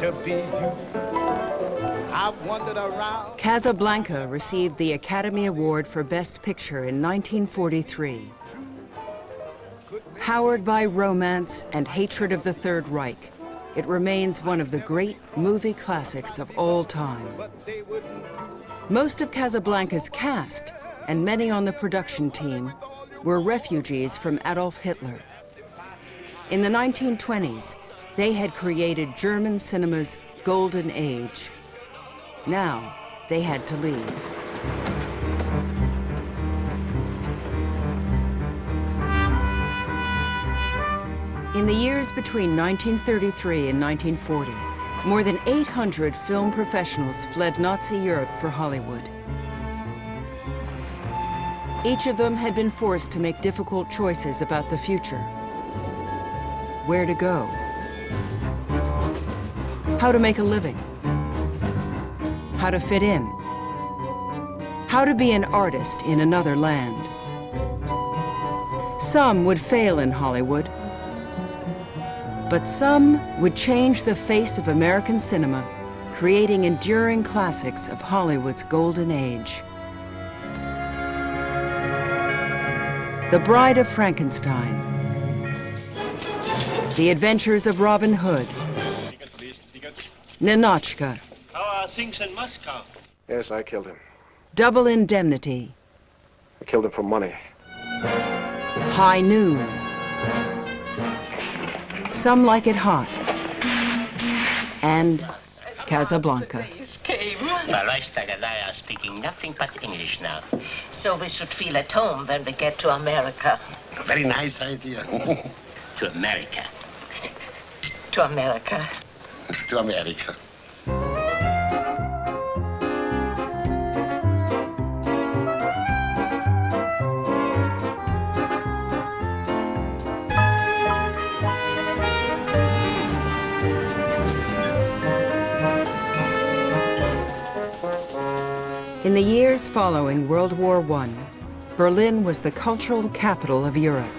to be you. I've wandered around. Casablanca received the Academy Award for Best Picture in 1943. Powered by romance and hatred of the Third Reich, it remains one of the great movie classics of all time. Most of Casablanca's cast and many on the production team were refugees from Adolf Hitler. In the 1920s, they had created German cinema's golden age. Now, they had to leave. In the years between 1933 and 1940, more than 800 film professionals fled Nazi Europe for Hollywood. Each of them had been forced to make difficult choices about the future. Where to go? How to make a living? How to fit in? How to be an artist in another land? Some would fail in Hollywood, but some would change the face of American cinema, creating enduring classics of Hollywood's golden age. The Bride of Frankenstein, The Adventures of Robin Hood, Ninotchka. How are things in Moscow? Yes, I killed him. Double Indemnity. I killed him for money. High Noon. Some Like It Hot. And Casablanca. Well, Reichstag and I are speaking nothing but English now. So we should feel at home when we get to America. A very nice idea. To America. To America. To America. In the years following World War I, Berlin was the cultural capital of Europe,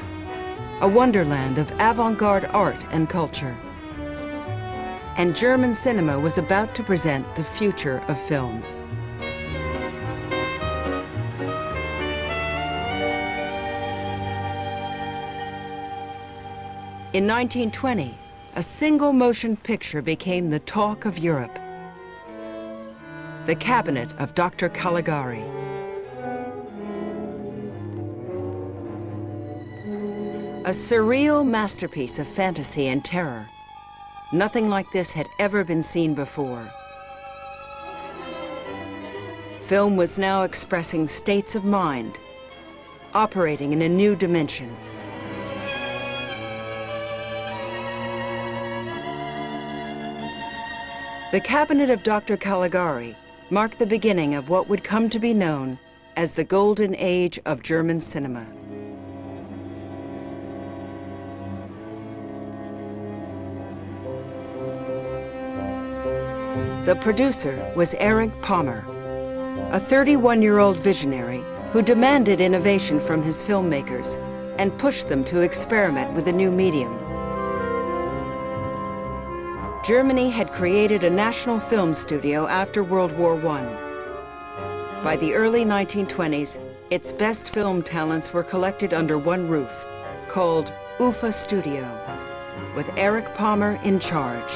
a wonderland of avant-garde art and culture. And German cinema was about to present the future of film. In 1920, a single motion picture became the talk of Europe. The Cabinet of Dr. Caligari. A surreal masterpiece of fantasy and terror. Nothing like this had ever been seen before. Film was now expressing states of mind, operating in a new dimension. The Cabinet of Dr. Caligari marked the beginning of what would come to be known as the golden age of German cinema. The producer was Erich Pommer, a 31-year-old visionary who demanded innovation from his filmmakers and pushed them to experiment with a new medium. Germany had created a national film studio after World War I. By the early 1920s, its best film talents were collected under one roof, called UFA Studio, with Erich Pommer in charge.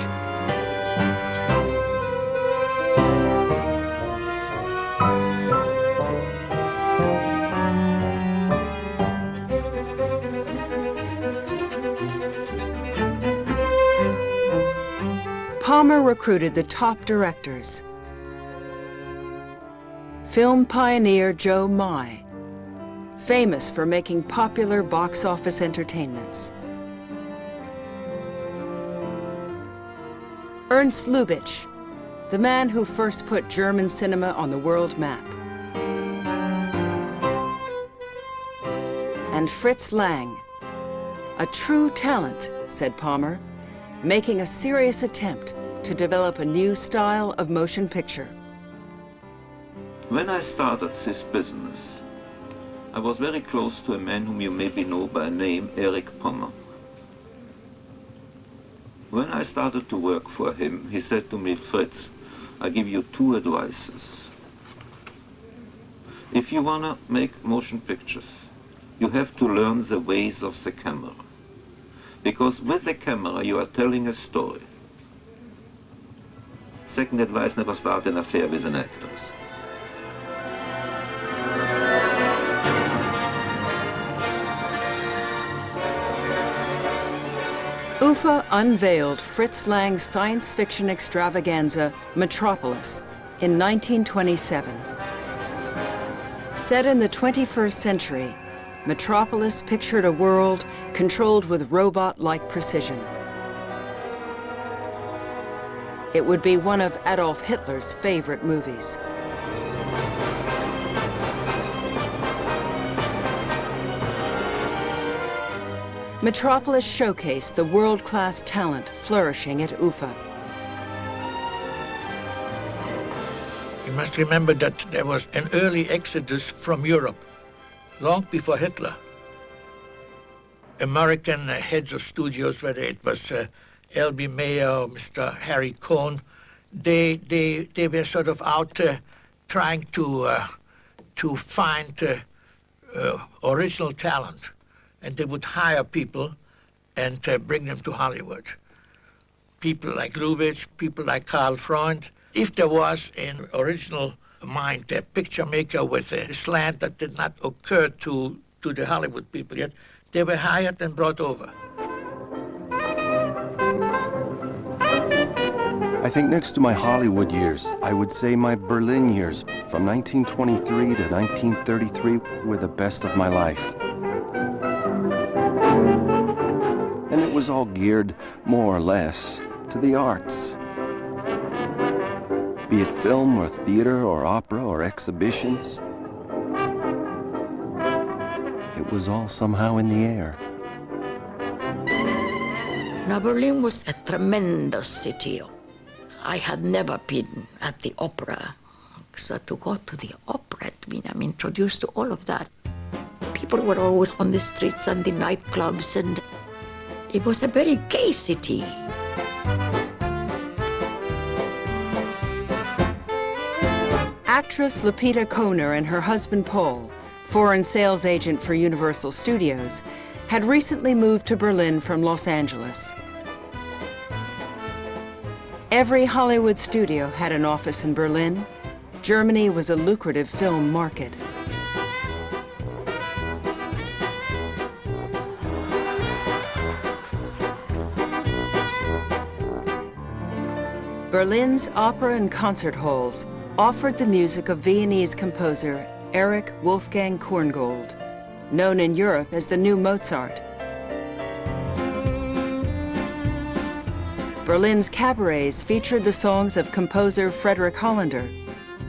Pommer recruited the top directors. Film pioneer Joe Mai, famous for making popular box office entertainments. Ernst Lubitsch, the man who first put German cinema on the world map. And Fritz Lang, a true talent, said Pommer, making a serious attempt to develop a new style of motion picture. When I started this business, I was very close to a man whom you maybe know by name, Erich Pommer. When I started to work for him, he said to me, Fritz, I give you two advices. If you want to make motion pictures, you have to learn the ways of the camera. Because with the camera, you are telling a story. Second advice, never start an affair with an actress. UFA unveiled Fritz Lang's science fiction extravaganza, Metropolis, in 1927. Set in the 21st century, Metropolis pictured a world controlled with robot-like precision. It would be one of Adolf Hitler's favorite movies. Metropolis showcased the world-class talent flourishing at UFA. You must remember that there was an early exodus from Europe, long before Hitler. American heads of studios, whether it was L.B. Mayer or Mr. Harry Cohn, they were sort of out trying to find original talent. And they would hire people and bring them to Hollywood. People like Lubitsch, people like Karl Freund. If there was an original mind, a picture maker with a slant that did not occur to the Hollywood people yet, they were hired and brought over. I think next to my Hollywood years, I would say my Berlin years from 1923 to 1933 were the best of my life. And it was all geared, more or less, to the arts. Be it film or theater or opera or exhibitions, it was all somehow in the air. Now, Berlin was a tremendous city. I had never been at the opera. So to go to the opera, I'm introduced to all of that. People were always on the streets and the nightclubs, and it was a very gay city. Actress Lupita Kohner and her husband Paul, foreign sales agent for Universal Studios, had recently moved to Berlin from Los Angeles. Every Hollywood studio had an office in Berlin. Germany was a lucrative film market. Berlin's opera and concert halls offered the music of Viennese composer Erich Wolfgang Korngold, known in Europe as the New Mozart. Berlin's cabarets featured the songs of composer Friedrich Hollander,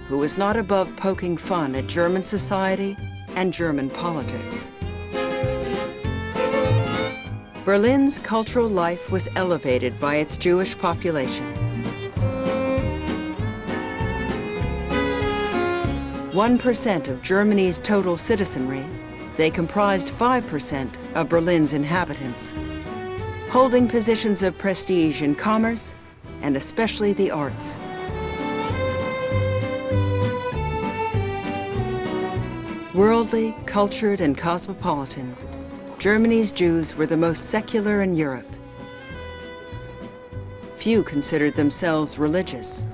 who was not above poking fun at German society and German politics. Berlin's cultural life was elevated by its Jewish population. 1% of Germany's total citizenry, they comprised 5% of Berlin's inhabitants, holding positions of prestige in commerce and especially the arts. Worldly, cultured, and cosmopolitan, Germany's Jews were the most secular in Europe. Few considered themselves religious.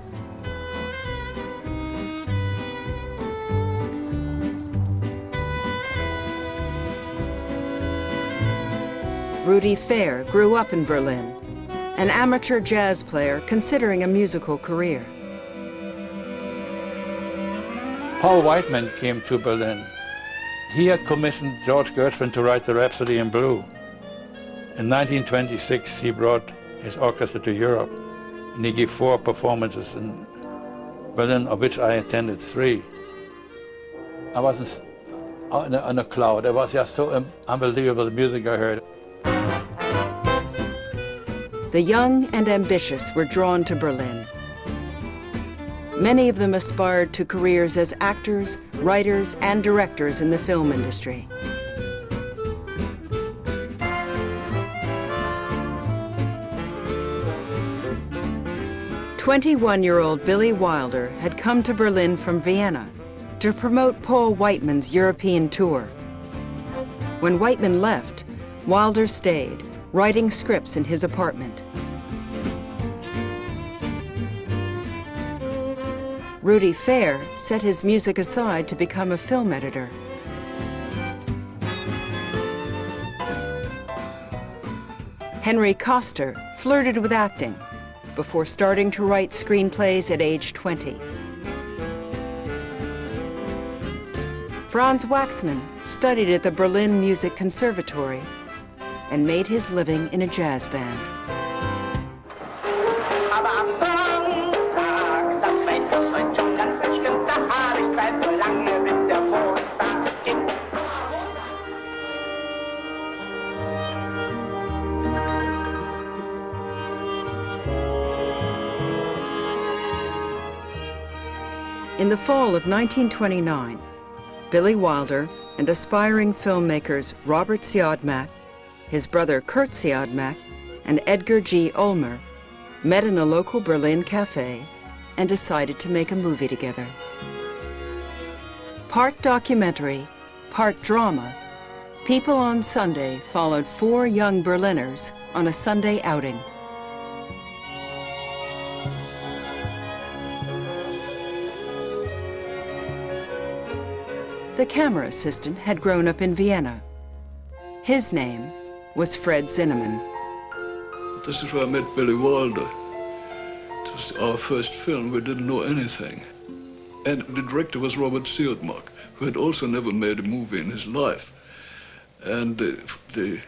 Rudy Fair grew up in Berlin, an amateur jazz player considering a musical career. Paul Whiteman came to Berlin. He had commissioned George Gershwin to write the Rhapsody in Blue. In 1926, he brought his orchestra to Europe, and he gave 4 performances in Berlin, of which I attended 3. I was on a cloud. It was just so unbelievable, the music I heard. The young and ambitious were drawn to Berlin. Many of them aspired to careers as actors, writers, and directors in the film industry. 21-year-old Billy Wilder had come to Berlin from Vienna to promote Paul Whiteman's European tour. When Whiteman left, Wilder stayed, writing scripts in his apartment. Rudy Fair set his music aside to become a film editor. Henry Koster flirted with acting before starting to write screenplays at age 20. Franz Waxman studied at the Berlin Music Conservatory and made his living in a jazz band. In the fall of 1929, Billy Wilder and aspiring filmmakers Robert Siodmak, his brother Kurt Siodmak, and Edgar G. Ulmer met in a local Berlin cafe and decided to make a movie together. Part documentary, part drama, People on Sunday followed 4 young Berliners on a Sunday outing. The camera assistant had grown up in Vienna. His name was Fred Zinnemann. This is where I met Billy Wilder. It was our first film. We didn't know anything. And the director was Robert Siodmak, who had also never made a movie in his life. And the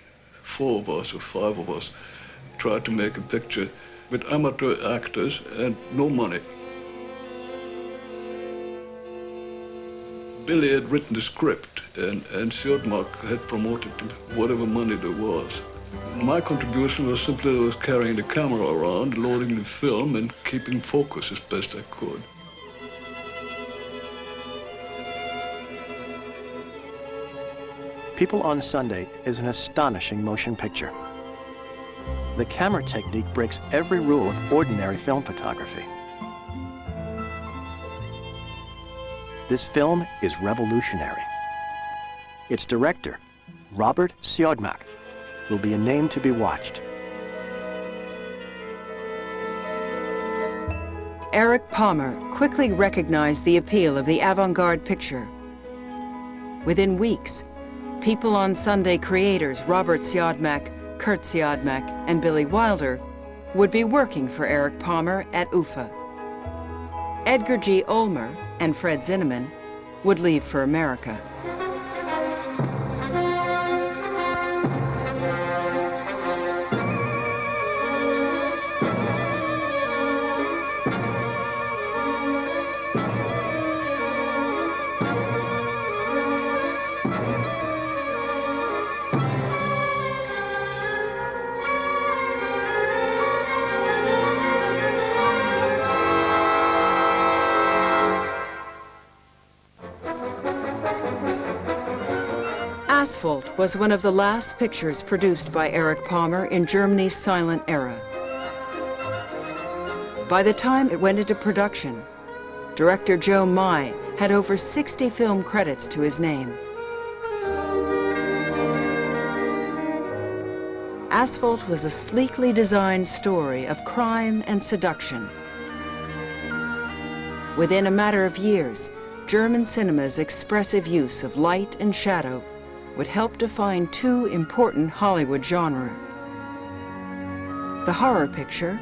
4 of us, or 5 of us, tried to make a picture with amateur actors and no money. Billy had written the script, and Siodmak had promoted whatever money there was. My contribution was simply I was carrying the camera around, loading the film, and keeping focus as best I could. People on Sunday is an astonishing motion picture. The camera technique breaks every rule of ordinary film photography. This film is revolutionary. Its director, Robert Siodmak, will be a name to be watched. Eric Palmer quickly recognized the appeal of the avant-garde picture. Within weeks, People on Sunday creators Robert Siodmak, Kurt Siodmak, and Billy Wilder would be working for Eric Palmer at UFA. Edgar G. Ulmer and Fred Zinnemann would leave for America. Asphalt was one of the last pictures produced by Eric Palmer in Germany's silent era. By the time it went into production, director Joe Mai had over 60 film credits to his name. Asphalt was a sleekly designed story of crime and seduction. Within a matter of years, German cinema's expressive use of light and shadow would help define 2 important Hollywood genres: the horror picture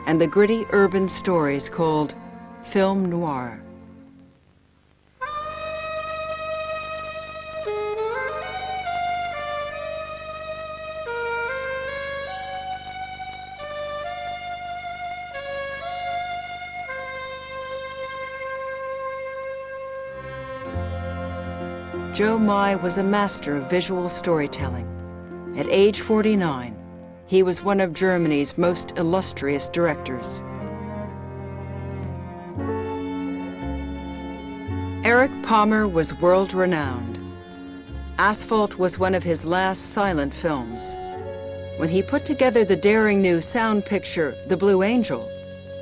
and the gritty urban stories called film noir. Joe Mai was a master of visual storytelling. At age 49, he was one of Germany's most illustrious directors. Eric Palmer was world-renowned. Asphalt was one of his last silent films. When he put together the daring new sound picture, The Blue Angel,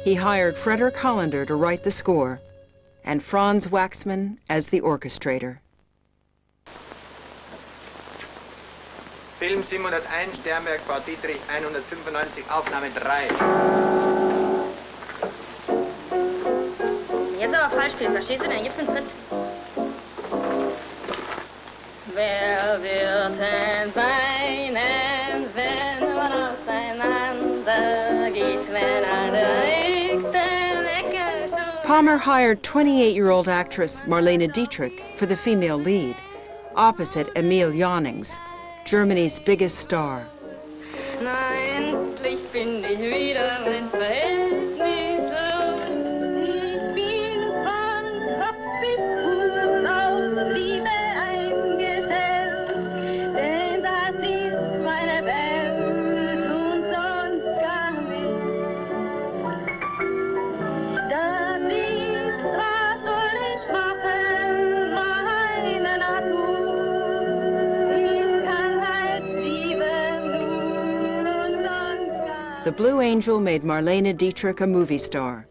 He hired Frederick Hollander to write the score and Franz Waxman as the orchestrator. Film 701, Sternberg, Bau Dietrich, 195, Aufnahme 3. Jetzt aber falsch spielen, verstehst du? Dann gibt's einen Tritt. Wer wird denn weinen, wenn man auseinander geht, wenn an der nächsten Ecke schon... Palmer hired 28-year-old actress Marlene Dietrich for the female lead, opposite Emil Jannings, Germany's biggest star. Na, endlich bin ich wieder mein Verhältnis los. Ich bin von Kopf bis Fuß auf Liebe eingestellt, denn das ist meine Welt und sonst gar nichts. Das ist, was soll ich machen, meine Natur. The Blue Angel made Marlene Dietrich a movie star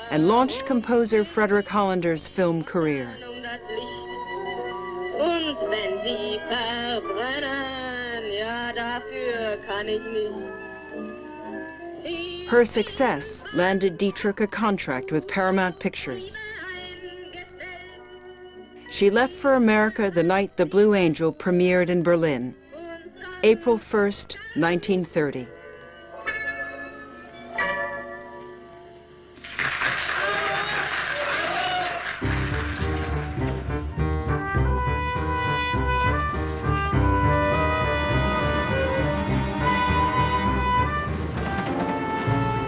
and launched composer Frederick Hollander's film career. Und wenn sie verbrennen, ja, dafür kann ich nicht. Her success landed Dietrich a contract with Paramount Pictures. She left for America the night The Blue Angel premiered in Berlin, April 1st, 1930.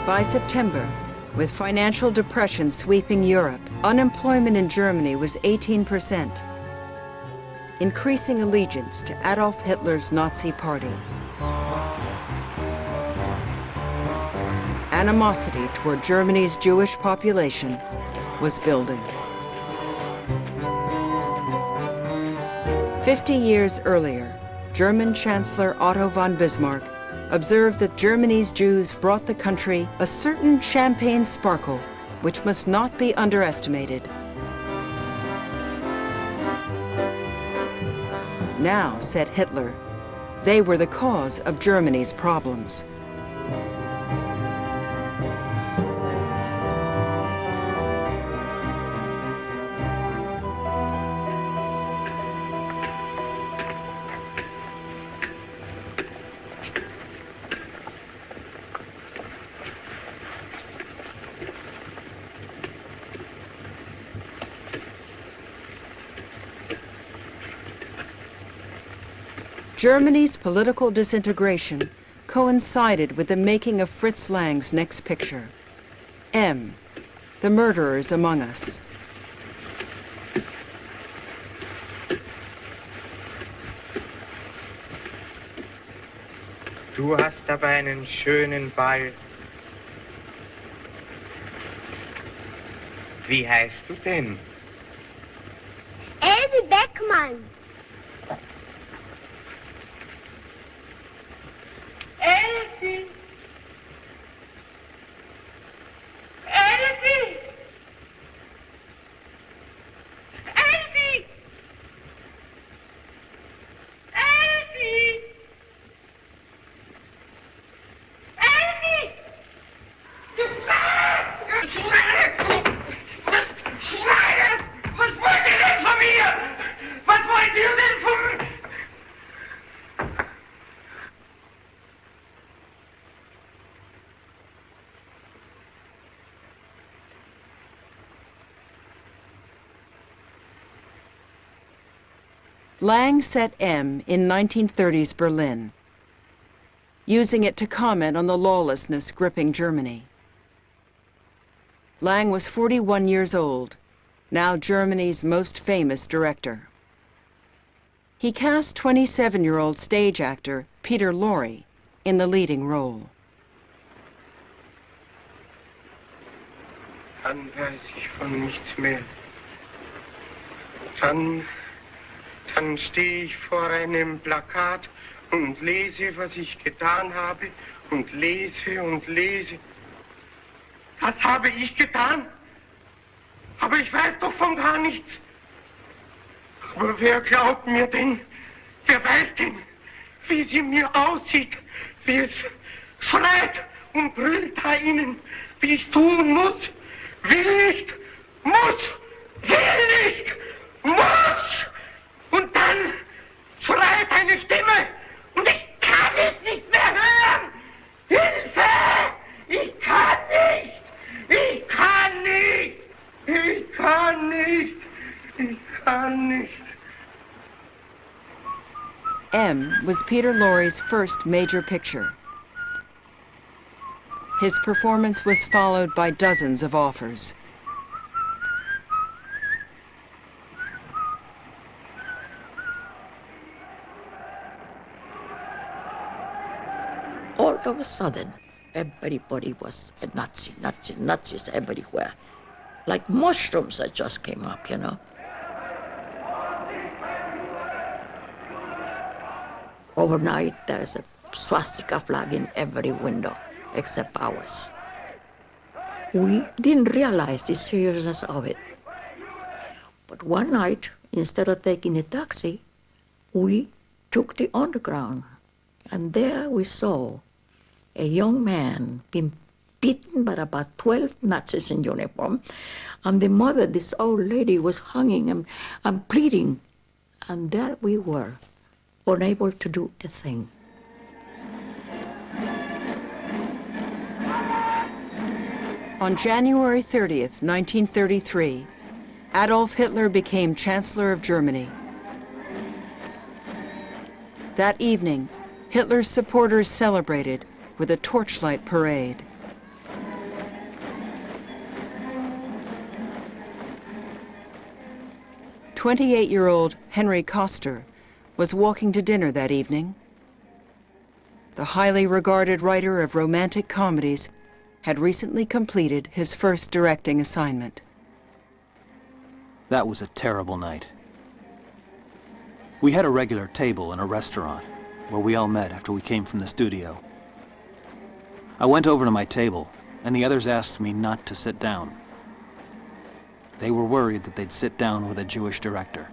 By September, with financial depression sweeping Europe, unemployment in Germany was 18%, increasing allegiance to Adolf Hitler's Nazi Party. Animosity toward Germany's Jewish population was building. 50 years earlier, German Chancellor Otto von Bismarck observed that Germany's Jews brought the country a certain champagne sparkle which must not be underestimated. Now, said Hitler, they were the cause of Germany's problems. Germany's political disintegration coincided with the making of Fritz Lang's next picture, M, The Murderers Among Us. Du hast aber einen schönen Ball. Wie heißt du denn? Else Beckmann. Elsie! Elsie! Elsie! Elsie! Elsie! Schweine! Was wollt ihr denn von mir? Was wollt ihr denn von mir? Lang set M in 1930s Berlin, using it to comment on the lawlessness gripping Germany. Lang was 41 years old, now Germany's most famous director. He cast 27-year-old stage actor Peter Lorre in the leading role. Dann weiß ich von nichts mehr. Dann stehe ich vor einem Plakat und lese, was ich getan habe, und lese und lese. Was habe ich getan? Aber ich weiß doch von gar nichts. Aber wer glaubt mir denn? Wer weiß denn, wie sie mir aussieht? Wie es schreit und brüllt da innen, wie ich tun muss, will nicht, muss, will nicht, muss! Und dann schreit eine Stimme und ich kann es nicht mehr hören! Hilfe! Ich kann nicht! Ich kann nicht! Ich kann nicht! Ich kann nicht! M was Peter Lorre's first major picture. His performance was followed by dozens of offers. All of a sudden, everybody was a Nazi, Nazis everywhere. Like mushrooms that just came up, you know. Overnight, there's a swastika flag in every window, except ours. We didn't realize the seriousness of it. But one night, instead of taking a taxi, we took the underground. And there we saw a young man being beaten by about 12 Nazis in uniform. And the mother, this old lady, was hanging and pleading. And there we were, unable to do a thing. On January 30th, 1933, Adolf Hitler became Chancellor of Germany. That evening, Hitler's supporters celebrated with a torchlight parade. "28-year-old Henry Koster was walking to dinner that evening. The highly regarded writer of romantic comedies had recently completed his first directing assignment. That was a terrible night. We had a regular table in a restaurant where we all met after we came from the studio. I went over to my table, and the others asked me not to sit down. They were worried that they'd sit down with a Jewish director.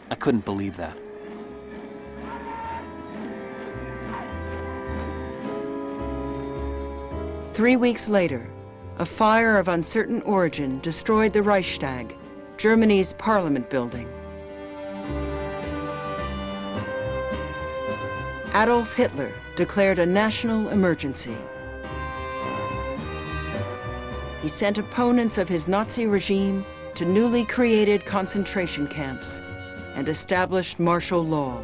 I couldn't believe that. Three weeks later, a fire of uncertain origin destroyed the Reichstag, Germany's parliament building. Adolf Hitler declared a national emergency. He sent opponents of his Nazi regime to newly created concentration camps and established martial law.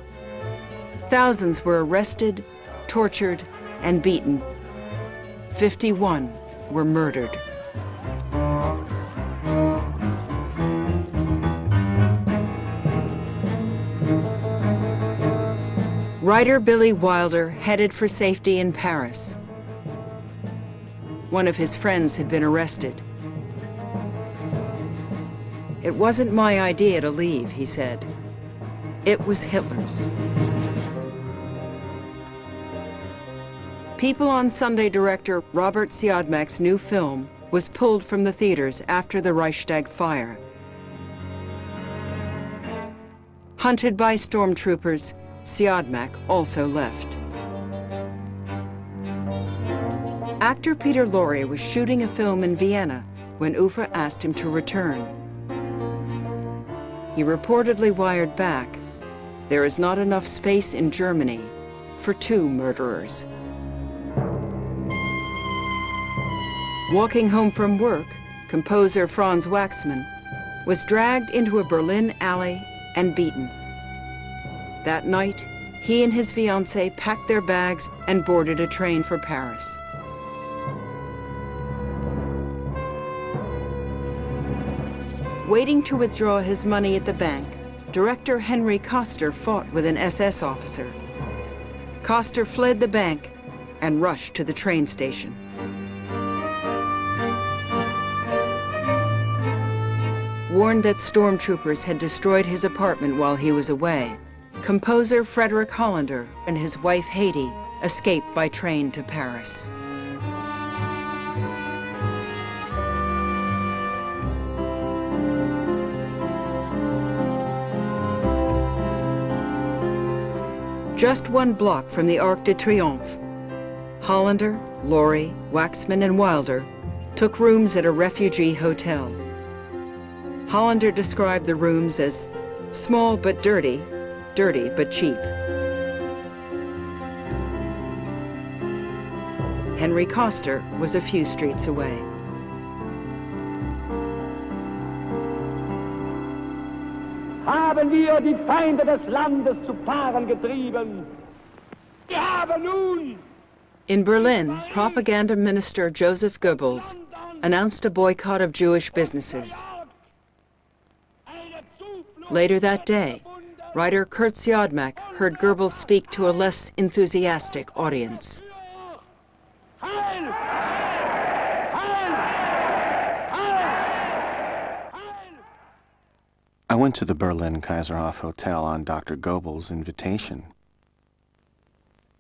Thousands were arrested, tortured, and beaten. 51 were murdered. Writer Billy Wilder headed for safety in Paris. One of his friends had been arrested. "It wasn't my idea to leave," he said. "It was Hitler's." People on Sunday director Robert Siodmak's new film was pulled from the theaters after the Reichstag fire. Hunted by stormtroopers, Siodmak also left. Actor Peter Lorre was shooting a film in Vienna when Ufa asked him to return. He reportedly wired back, "There is not enough space in Germany for two murderers." Walking home from work, composer Franz Waxman was dragged into a Berlin alley and beaten. That night, he and his fiancée packed their bags and boarded a train for Paris. Waiting to withdraw his money at the bank, director Henry Koster fought with an SS officer. Koster fled the bank and rushed to the train station. Warned that stormtroopers had destroyed his apartment while he was away, composer Frederick Hollander and his wife Hedy escaped by train to Paris. Just one block from the Arc de Triomphe, Hollander, Laurie, Waxman, and Wilder took rooms at a refugee hotel. Hollander described the rooms as small but dirty, dirty but cheap. Henry Koster was a few streets away. Haben wir die Feinde des Landes zu Paaren getrieben. Wir haben nun In Berlin, propaganda minister Joseph Goebbels announced a boycott of Jewish businesses. Later that day, writer Kurt Siodmak heard Goebbels speak to a less enthusiastic audience. I went to the Berlin Kaiserhof Hotel on Dr. Goebbels' invitation.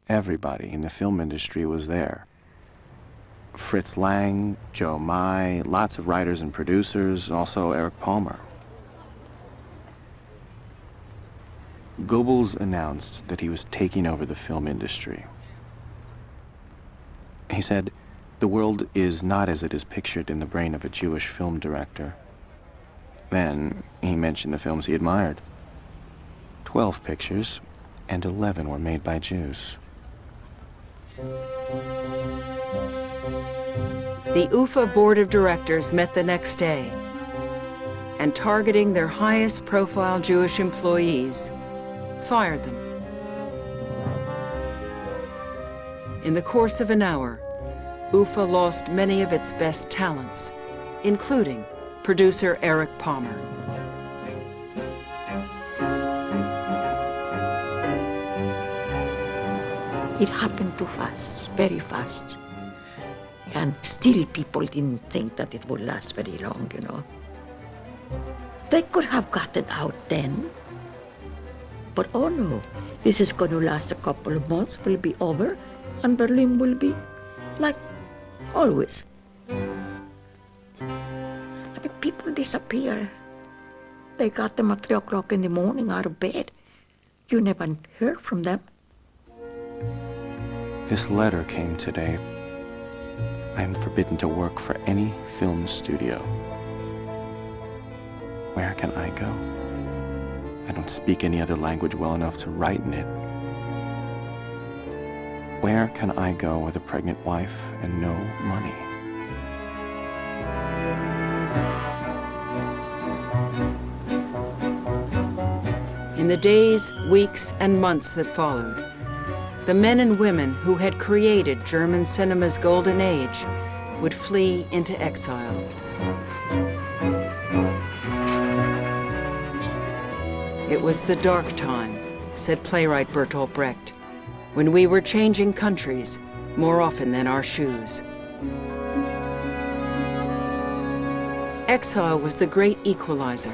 Everybody in the film industry was there. Fritz Lang, Joe Mai, lots of writers and producers, also Eric Palmer. Goebbels announced that he was taking over the film industry. He said, "The world is not as it is pictured in the brain of a Jewish film director." Then he mentioned the films he admired. 12 pictures, and 11 were made by Jews. The UFA board of directors met the next day, and targeting their highest profile Jewish employees, fired them. In the course of an hour, UFA lost many of its best talents, including producer Eric Palmer. It happened too fast, very fast. And still people didn't think that it would last very long, you know. They could have gotten out then. But oh no, this is going to last a couple of months, will be over, and Berlin will be like always. I mean, people disappear. They got them at 3 o'clock in the morning out of bed. You never heard from them. This letter came today. I am forbidden to work for any film studio. Where can I go? I don't speak any other language well enough to write in it. Where can I go with a pregnant wife and no money? In the days, weeks, and months that followed, the men and women who had created German cinema's golden age would flee into exile. It was the dark time, said playwright Bertolt Brecht, when we were changing countries more often than our shoes. Exile was the great equalizer.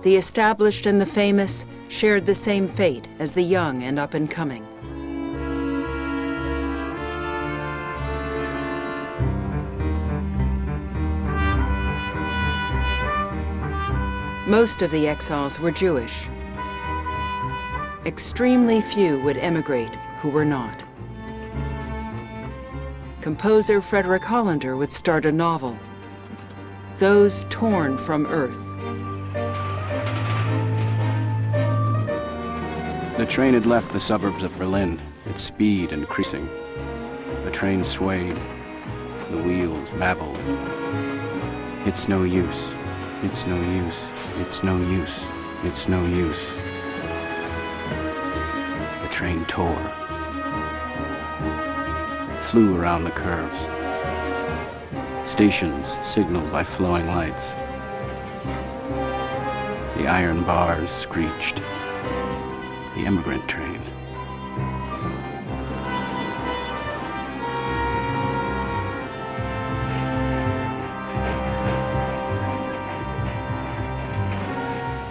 The established and the famous shared the same fate as the young and up-and-coming. Most of the exiles were Jewish. Extremely few would emigrate who were not. Composer Frederick Hollander would start a novel, Those Torn from Earth. The train had left the suburbs of Berlin, its speed increasing. The train swayed. The wheels babbled. It's no use. It's no use. It's no use. It's no use. The train tore. Flew around the curves. Stations signaled by flowing lights. The iron bars screeched. The immigrant train.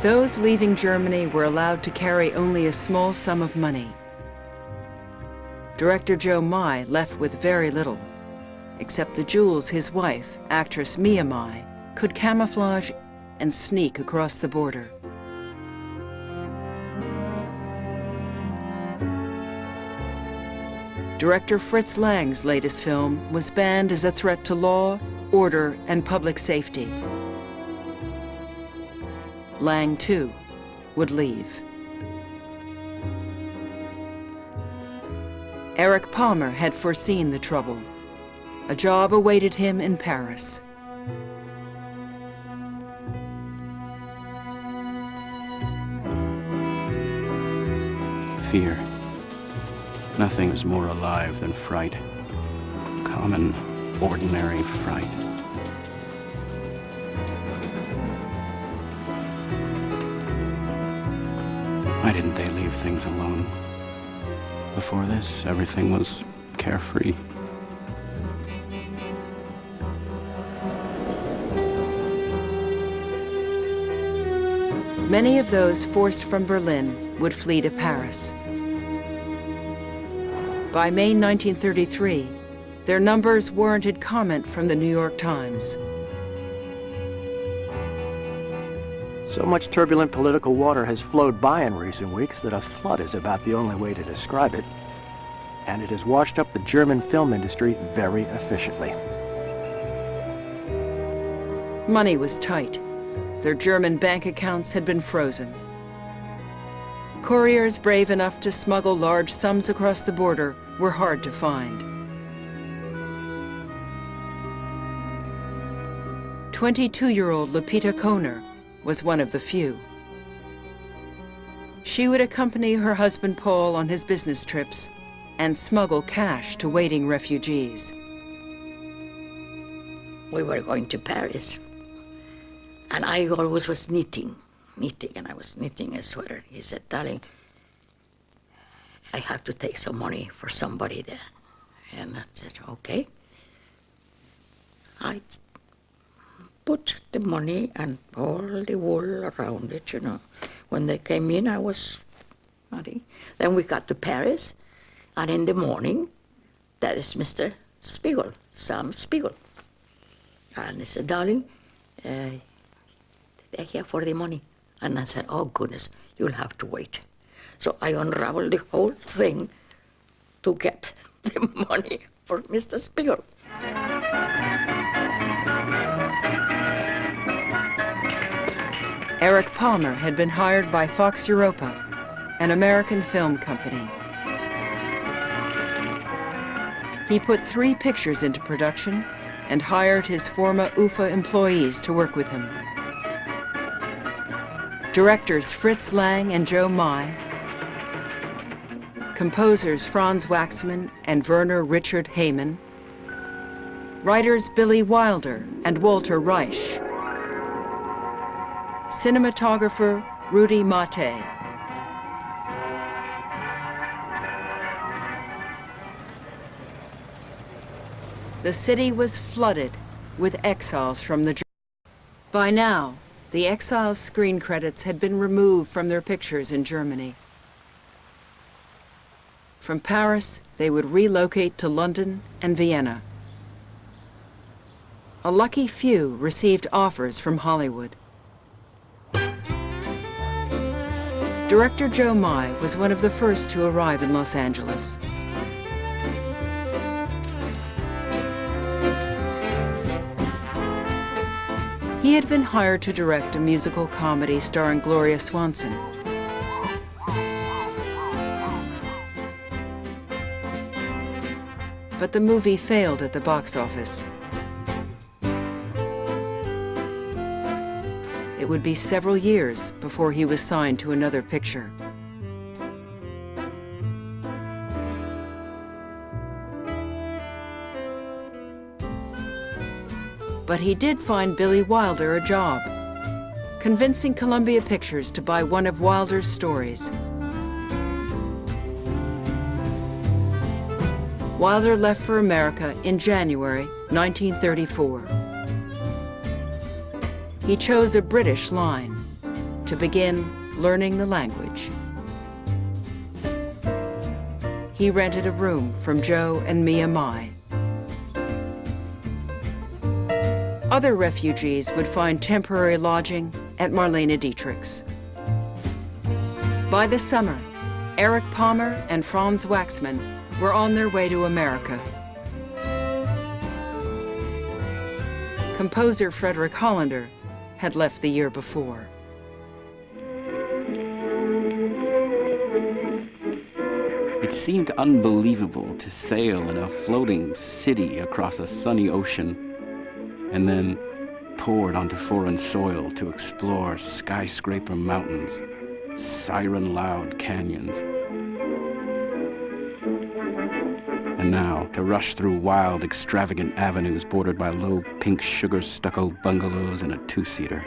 Those leaving Germany were allowed to carry only a small sum of money. Director Joe Mai left with very little, except the jewels his wife, actress Mia Mai, could camouflage and sneak across the border. Director Fritz Lang's latest film was banned as a threat to law, order, and public safety. Lang, too, would leave. Eric Palmer had foreseen the trouble. A job awaited him in Paris. Fear. Nothing is more alive than fright. Common, ordinary fright. Why didn't they leave things alone? Before this, everything was carefree. Many of those forced from Berlin would flee to Paris. By May 1933, their numbers warranted comment from the New York Times. So much turbulent political water has flowed by in recent weeks that a flood is about the only way to describe it. And it has washed up the German film industry very efficiently. Money was tight. Their German bank accounts had been frozen. Couriers brave enough to smuggle large sums across the border were hard to find. 22-year-old Lupita Kohner was one of the few. She would accompany her husband Paul on his business trips and smuggle cash to waiting refugees. We were going to Paris, and I always was knitting, and I was knitting a sweater. He said, "Darling, I have to take some money for somebody there." And I said, "Okay." I put the money and all the wool around it, you know. When they came in, I was ready. Then we got to Paris, and in the morning, that is Mr. Spiegel, Sam Spiegel. And he said, "Darling, they're here for the money." And I said, "Oh, goodness, you'll have to wait." So I unraveled the whole thing to get the money for Mr. Spiegel. Eric Palmer had been hired by Fox Europa, an American film company. He put 3 pictures into production and hired his former UFA employees to work with him. Directors Fritz Lang and Joe Mai, composers Franz Waxman and Werner Richard Heyman, writers Billy Wilder and Walter Reich, cinematographer Rudy Mate. The city was flooded with exiles from the Germans. By now, the Exiles' screen credits had been removed from their pictures in Germany. From Paris, they would relocate to London and Vienna. A lucky few received offers from Hollywood. Director Joe Mai was one of the first to arrive in Los Angeles. He had been hired to direct a musical comedy starring Gloria Swanson. But the movie failed at the box office. It would be several years before he was signed to another picture. But he did find Billy Wilder a job, convincing Columbia Pictures to buy one of Wilder's stories. Wilder left for America in January 1934. He chose a British line to begin learning the language. He rented a room from Joe and Mia Mai. Other refugees would find temporary lodging at Marlene Dietrich's. By the summer, Eric Palmer and Franz Waxman were on their way to America. Composer Frederick Hollander had left the year before. It seemed unbelievable to sail in a floating city across a sunny ocean and then poured onto foreign soil to explore skyscraper mountains, siren-loud canyons. And now to rush through wild, extravagant avenues bordered by low pink sugar stucco bungalows and a two-seater.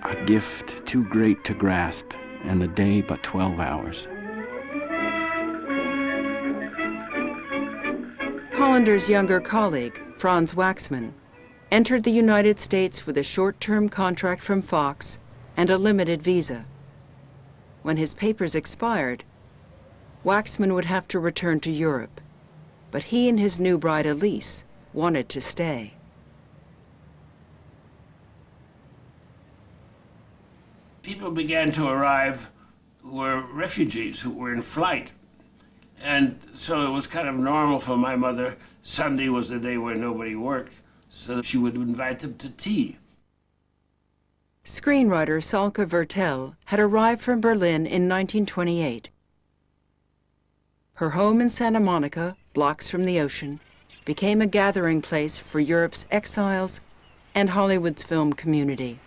A gift too great to grasp, and the day but 12 hours. Hollander's younger colleague, Franz Waxman, entered the United States with a short-term contract from Fox and a limited visa. When his papers expired, Waxman would have to return to Europe, but he and his new bride Elise wanted to stay. People began to arrive who were refugees, who were in flight. And so it was kind of normal for my mother. Sunday was the day where nobody worked, so she would invite them to tea. Screenwriter Salka Vertel had arrived from Berlin in 1928. Her home in Santa Monica, blocks from the ocean, became a gathering place for Europe's exiles and Hollywood's film community.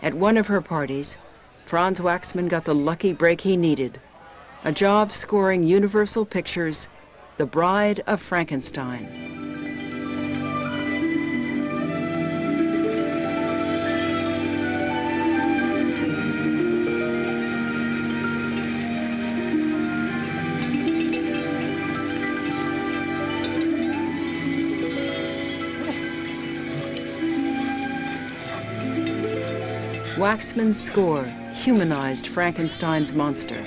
At one of her parties, Franz Waxman got the lucky break he needed, a job scoring Universal Pictures' The Bride of Frankenstein. Waxman's score humanized Frankenstein's monster.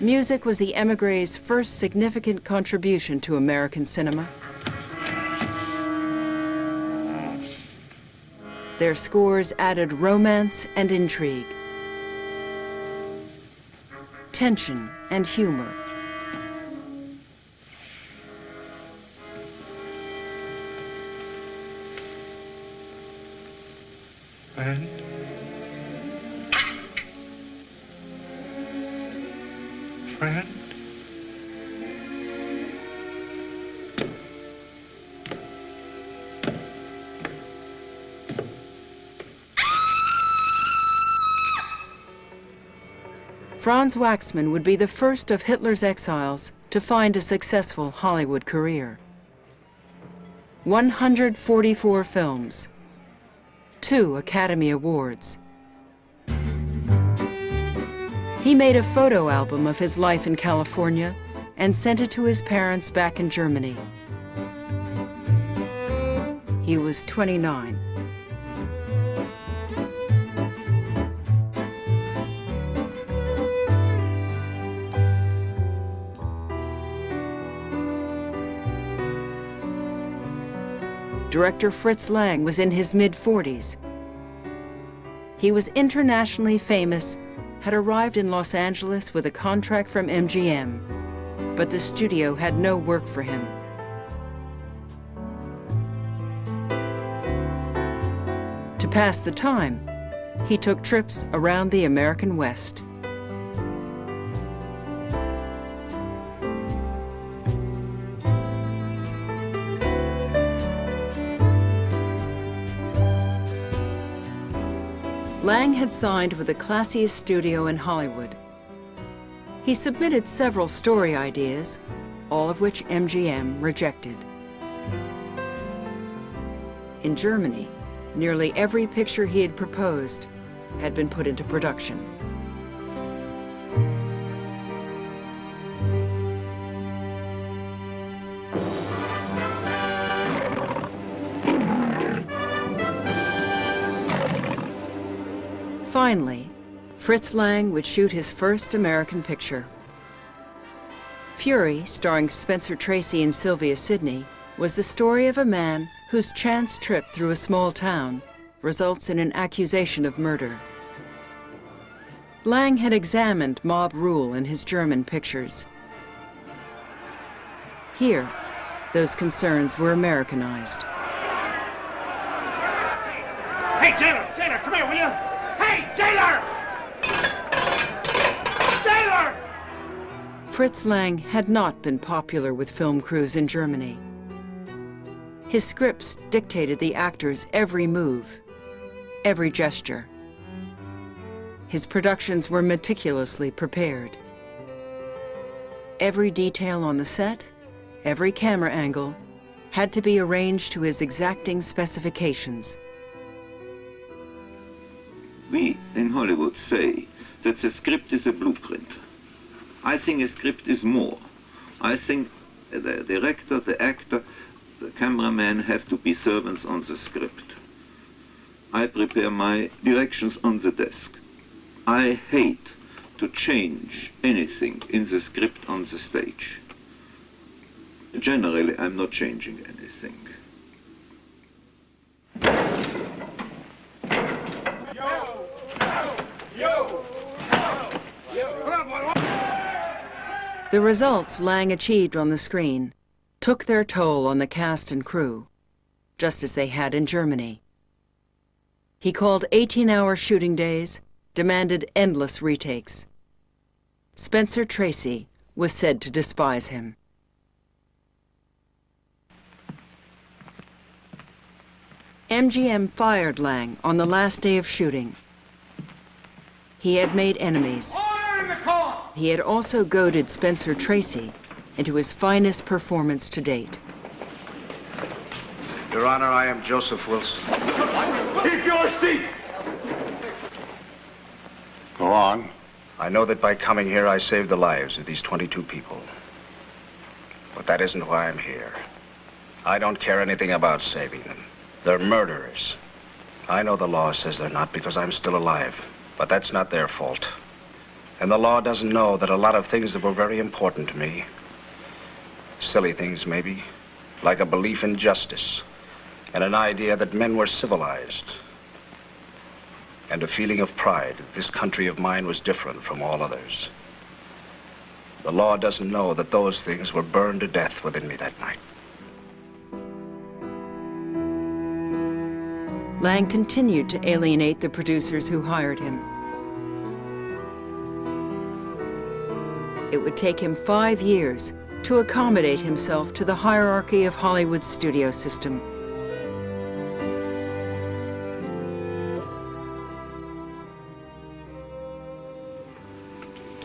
Music was the émigrés' first significant contribution to American cinema. Their scores added romance and intrigue, tension and humor. Friend? Friend? Franz Waxman would be the first of Hitler's exiles to find a successful Hollywood career. 144 films, 2 Academy Awards. He made a photo album of his life in California and sent it to his parents back in Germany. He was 29. Director Fritz Lang was in his mid-40s. He was internationally famous, had arrived in Los Angeles with a contract from MGM, but the studio had no work for him. To pass the time, he took trips around the American West. Lang had signed with the classiest studio in Hollywood. He submitted several story ideas, all of which MGM rejected. In Germany, nearly every picture he had proposed had been put into production. Finally, Fritz Lang would shoot his first American picture. Fury, starring Spencer Tracy and Sylvia Sidney, was the story of a man whose chance trip through a small town results in an accusation of murder. Lang had examined mob rule in his German pictures. Here, those concerns were Americanized. Hey, jailer! Jailer, come here, will you? Hey, jailer! Jailer! Fritz Lang had not been popular with film crews in Germany. His scripts dictated the actors' every move, every gesture. His productions were meticulously prepared. Every detail on the set, every camera angle, had to be arranged to his exacting specifications. We in Hollywood say that the script is a blueprint. I think a script is more. I think the director, the actor, the cameraman have to be servants on the script. I prepare my directions on the desk. I hate to change anything in the script on the stage. Generally, I'm not changing anything. The results Lang achieved on the screen took their toll on the cast and crew, just as they had in Germany. He called 18-hour shooting days, demanded endless retakes. Spencer Tracy was said to despise him. MGM fired Lang on the last day of shooting. He had made enemies. He had also goaded Spencer Tracy into his finest performance to date. Your Honor, I am Joseph Wilson. Keep your seat! Go on. I know that by coming here, I saved the lives of these 22 people. But that isn't why I'm here. I don't care anything about saving them. They're murderers. I know the law says they're not because I'm still alive, but that's not their fault. And the law doesn't know that a lot of things that were very important to me, silly things maybe, like a belief in justice, and an idea that men were civilized, and a feeling of pride that this country of mine was different from all others. The law doesn't know that those things were burned to death within me that night. Lang continued to alienate the producers who hired him. It would take him 5 years to accommodate himself to the hierarchy of Hollywood's studio system.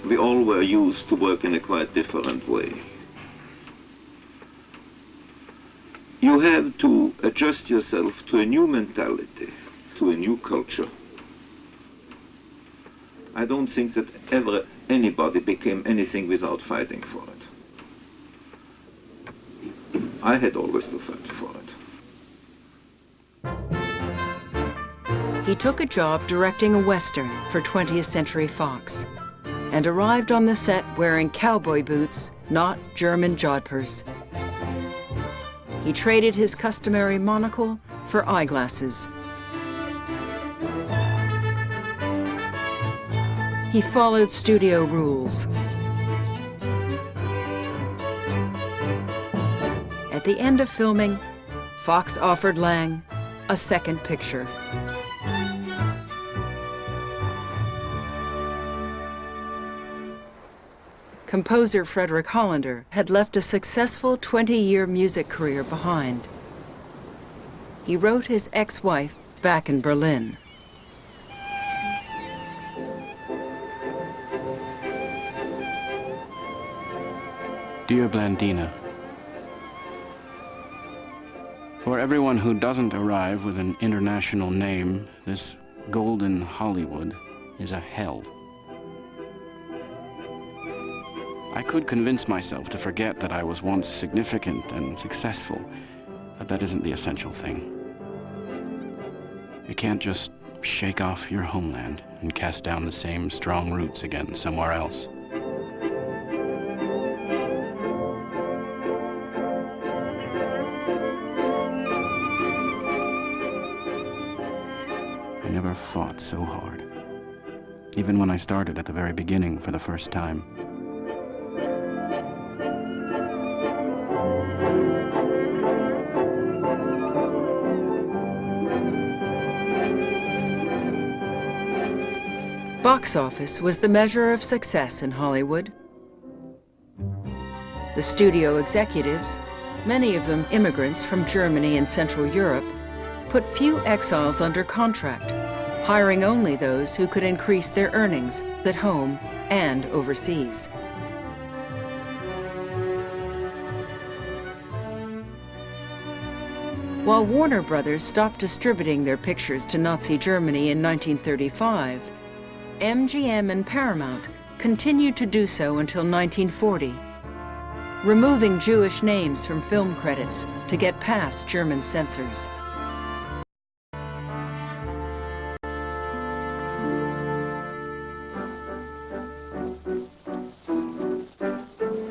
We all were used to work in a quite different way. You have to adjust yourself to a new mentality, to a new culture. I don't think that ever anybody became anything without fighting for it. I had always to fight for it. He took a job directing a Western for 20th Century Fox and arrived on the set wearing cowboy boots, not German jodhpurs. He traded his customary monocle for eyeglasses. He followed studio rules. At the end of filming, Fox offered Lang a second picture. Composer Frederick Hollander had left a successful 20-year music career behind. He wrote his ex-wife back in Berlin. Dear Blandina, For everyone who doesn't arrive with an international name, this golden Hollywood is a hell. I could convince myself to forget that I was once significant and successful, but that isn't the essential thing. You can't just shake off your homeland and cast down the same strong roots again somewhere else. I never fought so hard, even when I started at the very beginning for the first time. Box office was the measure of success in Hollywood. The studio executives, many of them immigrants from Germany and Central Europe, put few exiles under contract, hiring only those who could increase their earnings at home and overseas. While Warner Brothers stopped distributing their pictures to Nazi Germany in 1935, MGM and Paramount continued to do so until 1940, removing Jewish names from film credits to get past German censors.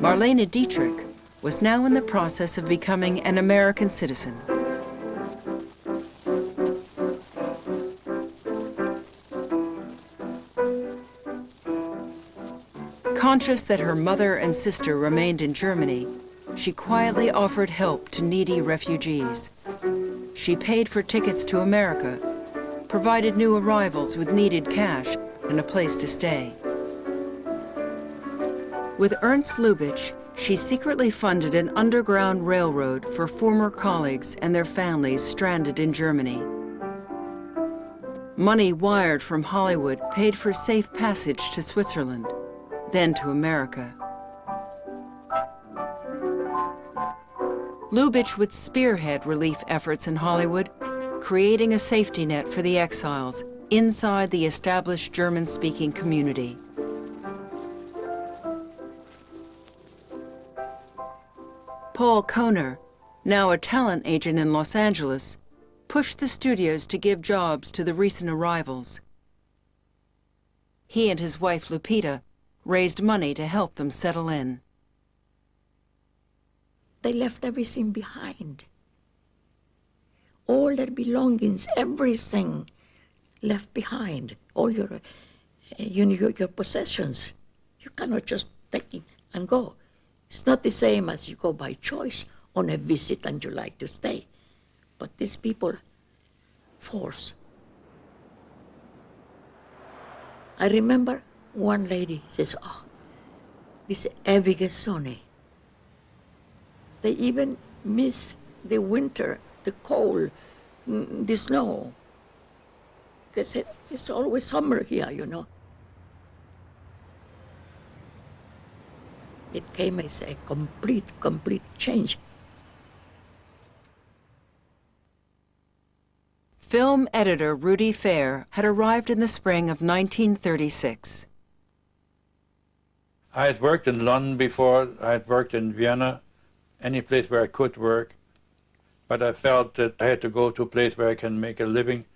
Marlene Dietrich was now in the process of becoming an American citizen. Conscious that her mother and sister remained in Germany, she quietly offered help to needy refugees. She paid for tickets to America, provided new arrivals with needed cash and a place to stay. With Ernst Lubitsch, she secretly funded an underground railroad for former colleagues and their families stranded in Germany. Money wired from Hollywood paid for safe passage to Switzerland, then to America. Lubitsch would spearhead relief efforts in Hollywood, creating a safety net for the exiles inside the established German-speaking community. Paul Kohner, now a talent agent in Los Angeles, pushed the studios to give jobs to the recent arrivals. He and his wife Lupita raised money to help them settle in. They left everything behind. All their belongings, everything left behind. All your possessions. You cannot just take it and go. It's not the same as you go by choice on a visit and you like to stay. But these people force. I remember one lady says, "Oh, this ewige Sonne." They even miss the winter, the cold, the snow. They said, it's always summer here, you know. It came as a complete change. Film editor Rudy Fair had arrived in the spring of 1936. I had worked in London before, I had worked in Vienna, any place where I could work, but I felt that I had to go to a place where I can make a living,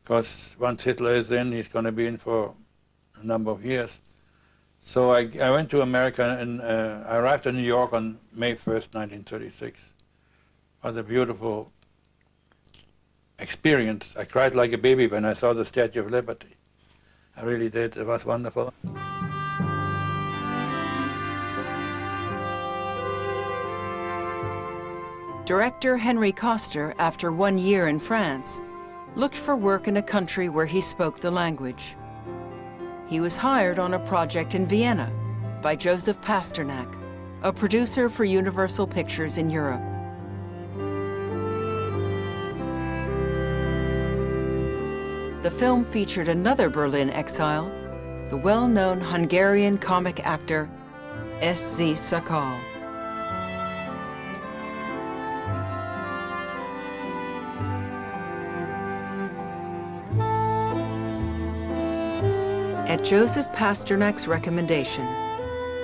because once Hitler is in, he's going to be in for a number of years. So I went to America, and I arrived in New York on May 1st, 1936. It was a beautiful experience. I cried like a baby when I saw the Statue of Liberty. I really did. It was wonderful. Director Henry Koster, after 1 year in France, looked for work in a country where he spoke the language. He was hired on a project in Vienna by Joseph Pasternak, a producer for Universal Pictures in Europe. The film featured another Berlin exile, the well-known Hungarian comic actor S.Z. Sakal. At Joseph Pasternak's recommendation,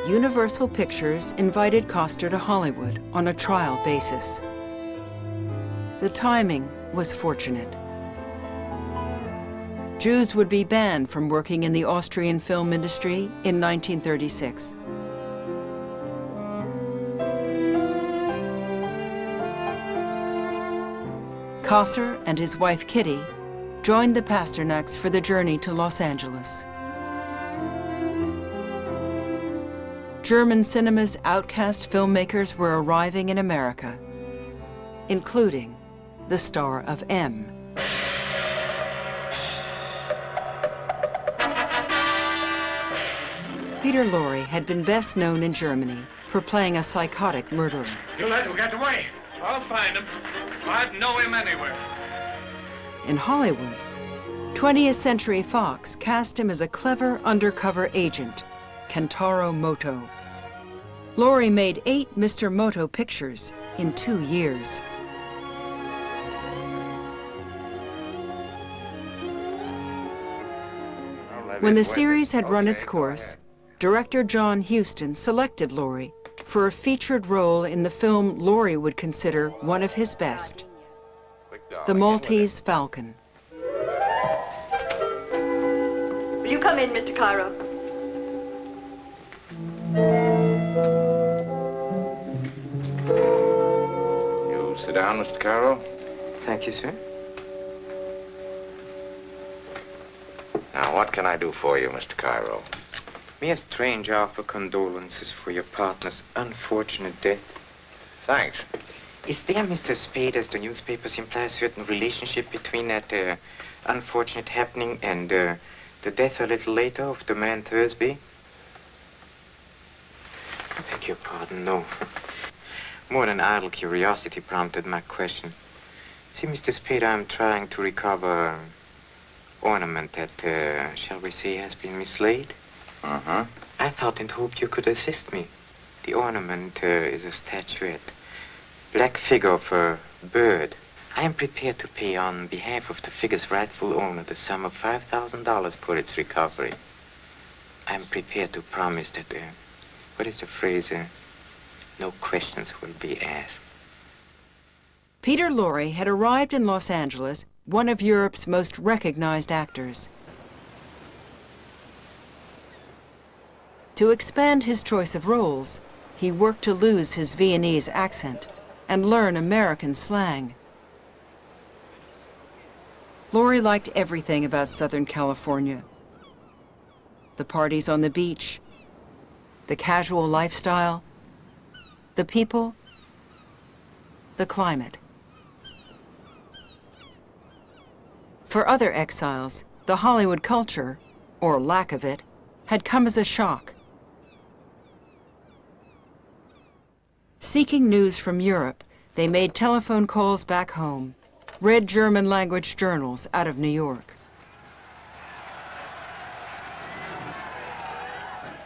Universal Pictures invited Koster to Hollywood on a trial basis. The timing was fortunate. Jews would be banned from working in the Austrian film industry in 1936. Koster and his wife Kitty joined the Pasternaks for the journey to Los Angeles. German cinema's outcast filmmakers were arriving in America, including the star of M. Peter Lorre had been best known in Germany for playing a psychotic murderer. You let him get away. I'll find him. I'd know him anywhere. In Hollywood, 20th Century Fox cast him as a clever undercover agent, Kentaro Moto. Lorre made 8 Mr. Moto pictures in 2 years. When the series had run its course, director John Huston selected Lorre for a featured role in the film Lorre would consider one of his best, The Maltese Falcon. Will you come in, Mr. Cairo? You sit down, Mr. Cairo. Thank you, sir. Now, what can I do for you, Mr. Cairo? May a stranger offer condolences for your partner's unfortunate death? Thanks. Is there, Mr. Spade, as the newspapers imply, a certain relationship between that unfortunate happening and the death a little later of the man Thursby? I beg your pardon, no. More than idle curiosity prompted my question. See, Mr. Spade, I'm trying to recover ornament that, shall we say, has been mislaid. Uh-huh. I thought and hoped you could assist me. The ornament is a statuette. Black figure of a bird. I am prepared to pay on behalf of the figure's rightful owner the sum of $5,000 for its recovery. I am prepared to promise that, what is the phrase? No questions will be asked. Peter Lorre had arrived in Los Angeles, one of Europe's most recognized actors. To expand his choice of roles, he worked to lose his Viennese accent and learn American slang. Lorre liked everything about Southern California. The parties on the beach, the casual lifestyle, the people, the climate. For other exiles, the Hollywood culture, or lack of it, had come as a shock. Seeking news from Europe, they made telephone calls back home, read German-language journals out of New York.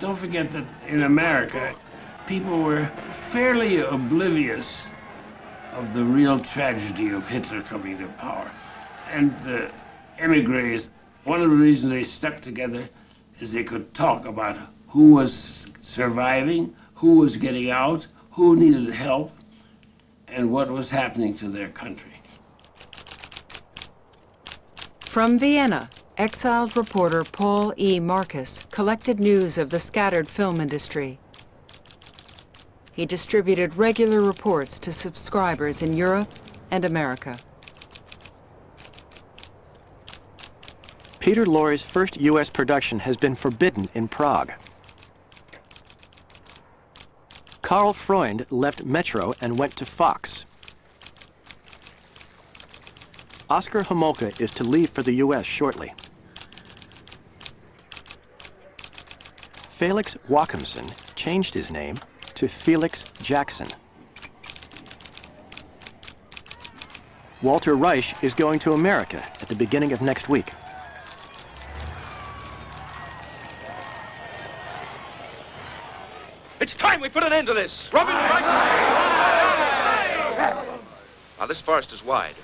Don't forget that in America, people were fairly oblivious of the real tragedy of Hitler coming to power. And the emigres, one of the reasons they stuck together is they could talk about who was surviving, who was getting out, who needed help, and what was happening to their country. From Vienna, exiled reporter Paul E. Marcus collected news of the scattered film industry. He distributed regular reports to subscribers in Europe and America. Peter Lorre's first U.S. production has been forbidden in Prague. Karl Freund left Metro and went to Fox. Oscar Homolka is to leave for the U.S. shortly. Felix Joachimson changed his name to Felix Jackson. Walter Reich is going to America at the beginning of next week. It's time we put an end to this. Robin, now, this forest is wide.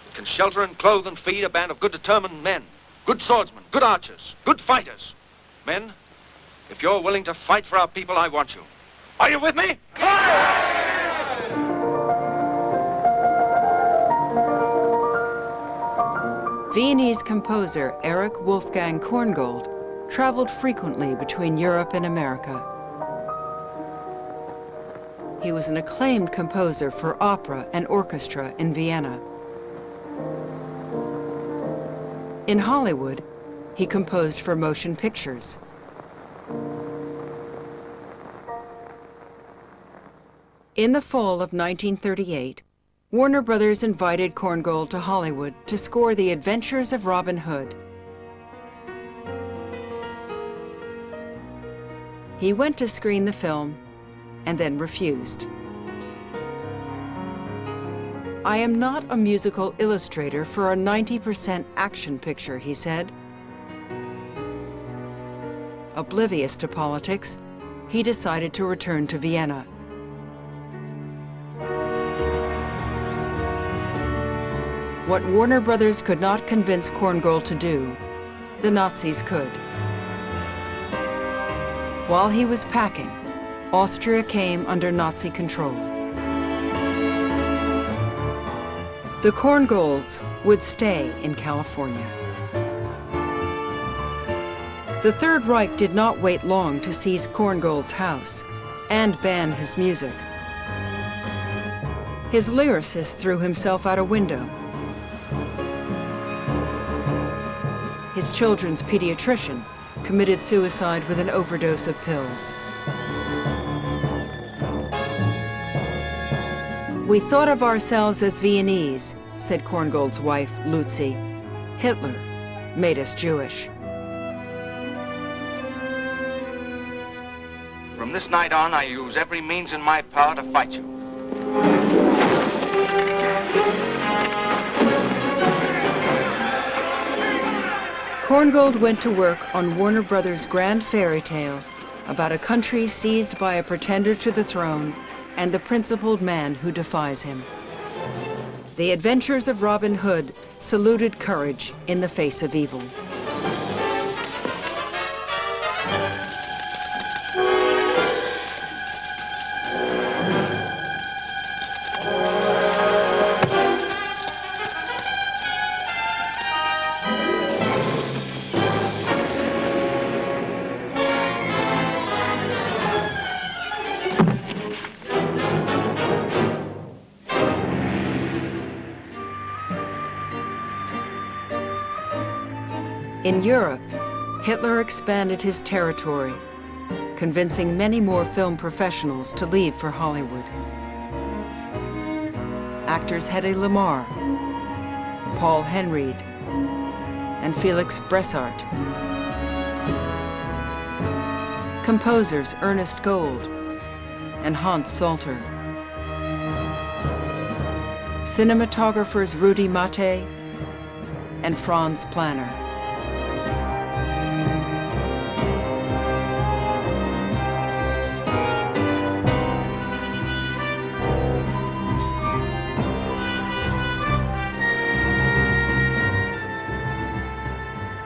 It can shelter and clothe and feed a band of good, determined men, good swordsmen, good archers, good fighters. Men, if you're willing to fight for our people, I want you. Are you with me? Viennese composer Erich Wolfgang Korngold traveled frequently between Europe and America. He was an acclaimed composer for opera and orchestra in Vienna. In Hollywood, he composed for motion pictures. In the fall of 1938, Warner Brothers invited Korngold to Hollywood to score The Adventures of Robin Hood. He went to screen the film and then refused. "I am not a musical illustrator for a 90% action picture," he said. Oblivious to politics, he decided to return to Vienna. What Warner Brothers could not convince Korngold to do, the Nazis could. While he was packing, Austria came under Nazi control. The Korngolds would stay in California. The Third Reich did not wait long to seize Korngold's house and ban his music. His lyricist threw himself out a window. His children's pediatrician committed suicide with an overdose of pills. "We thought of ourselves as Viennese," said Korngold's wife, Lucy. "Hitler made us Jewish." From this night on, I use every means in my power to fight you. Korngold went to work on Warner Brothers' grand fairy tale about a country seized by a pretender to the throne and the principled man who defies him. The Adventures of Robin Hood saluted courage in the face of evil. In Europe, Hitler expanded his territory, convincing many more film professionals to leave for Hollywood. Actors Hedy Lamarr, Paul Henreid, and Felix Bressart. Composers Ernest Gold and Hans Salter. Cinematographers Rudi Mattei and Franz Planner.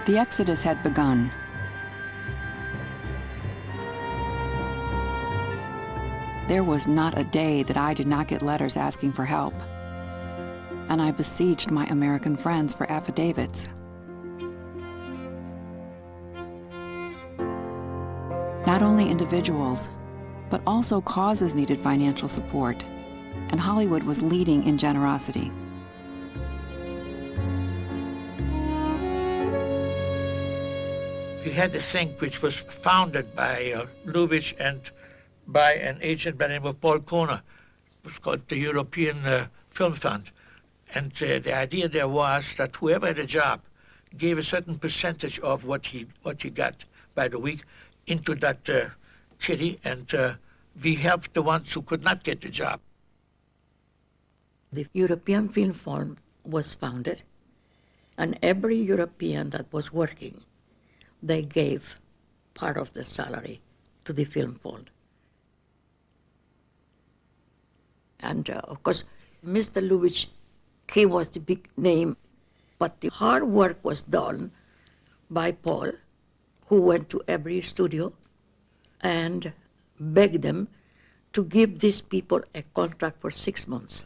The exodus had begun. There was not a day that I did not get letters asking for help, and I besieged my American friends for affidavits. Not only individuals, but also causes needed financial support, and Hollywood was leading in generosity. We had a thing which was founded by Lubitsch and by an agent by the name of Paul Kohner. It was called the European Film Fund. And the idea there was that whoever had a job gave a certain percentage of what he got by the week into that kitty, and we helped the ones who could not get the job. The European Film Fund was founded, and every European that was working, they gave part of the salary to the film fund. And of course, Mr. Lubitsch, he was the big name, but the hard work was done by Paul, who went to every studio and begged them to give these people a contract for 6 months.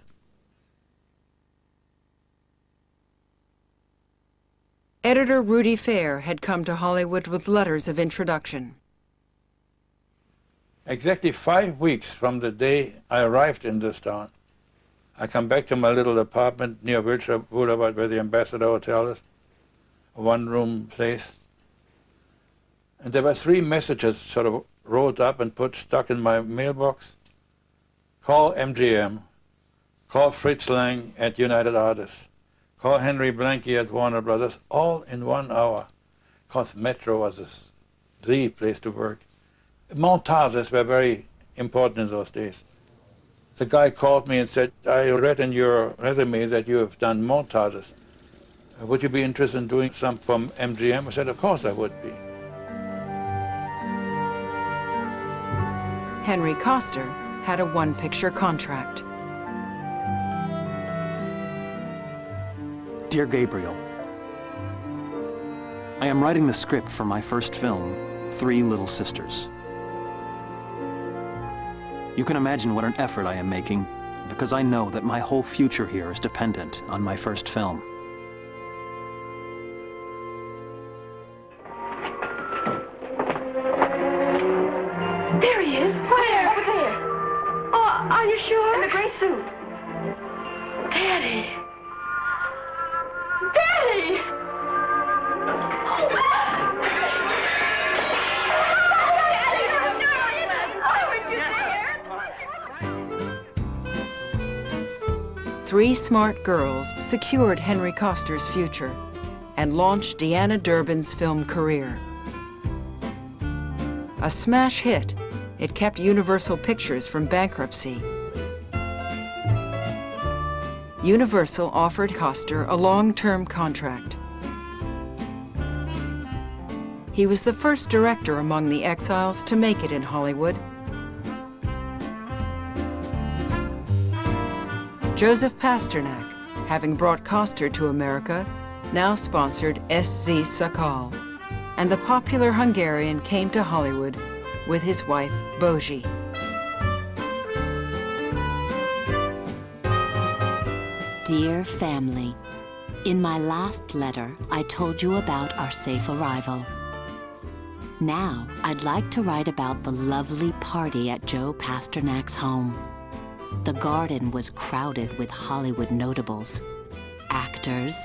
Editor Rudy Fair had come to Hollywood with letters of introduction. Exactly 5 weeks from the day I arrived in this town, I come back to my little apartment near Wilshire Boulevard where the Ambassador Hotel is, a one-room place. And there were 3 messages sort of rolled up and stuck in my mailbox. Call MGM, call Fritz Lang at United Artists, call Henry Blanke at Warner Brothers, all in 1 hour, because Metro was the place to work. Montages were very important in those days. The guy called me and said, I read in your resume that you have done montages. Would you be interested in doing some from MGM? I said, of course I would be. Henry Koster had a 1-picture contract. Dear Gabriel, I am writing the script for my first film, 3 Little Sisters. You can imagine what an effort I am making because I know that my whole future here is dependent on my first film. There he is. Where? Over there. Oh, are you sure? In the gray suit. Daddy. Daddy! Three smart girls secured Henry Koster's future and launched Deanna Durbin's film career. A smash hit, it kept Universal Pictures from bankruptcy. Universal offered Koster a long-term contract. He was the first director among the Exiles to make it in Hollywood. Joseph Pasternak, having brought Koster to America, now sponsored S.Z. Sakal, and the popular Hungarian came to Hollywood with his wife, Boji. Dear family, in my last letter, I told you about our safe arrival. Now, I'd like to write about the lovely party at Joe Pasternak's home. The garden was crowded with Hollywood notables, actors,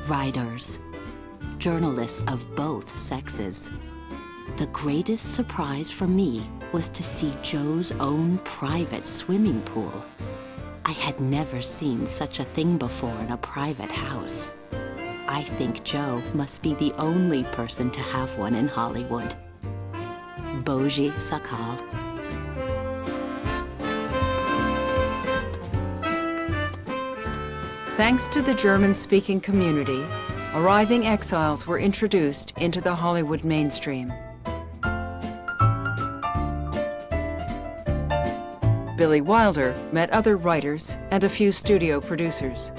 writers, journalists of both sexes. The greatest surprise for me was to see Joe's own private swimming pool. I had never seen such a thing before in a private house. I think Joe must be the only person to have one in Hollywood. Boji Sakal. Thanks to the German-speaking community, arriving exiles were introduced into the Hollywood mainstream. Billy Wilder met other writers and a few studio producers.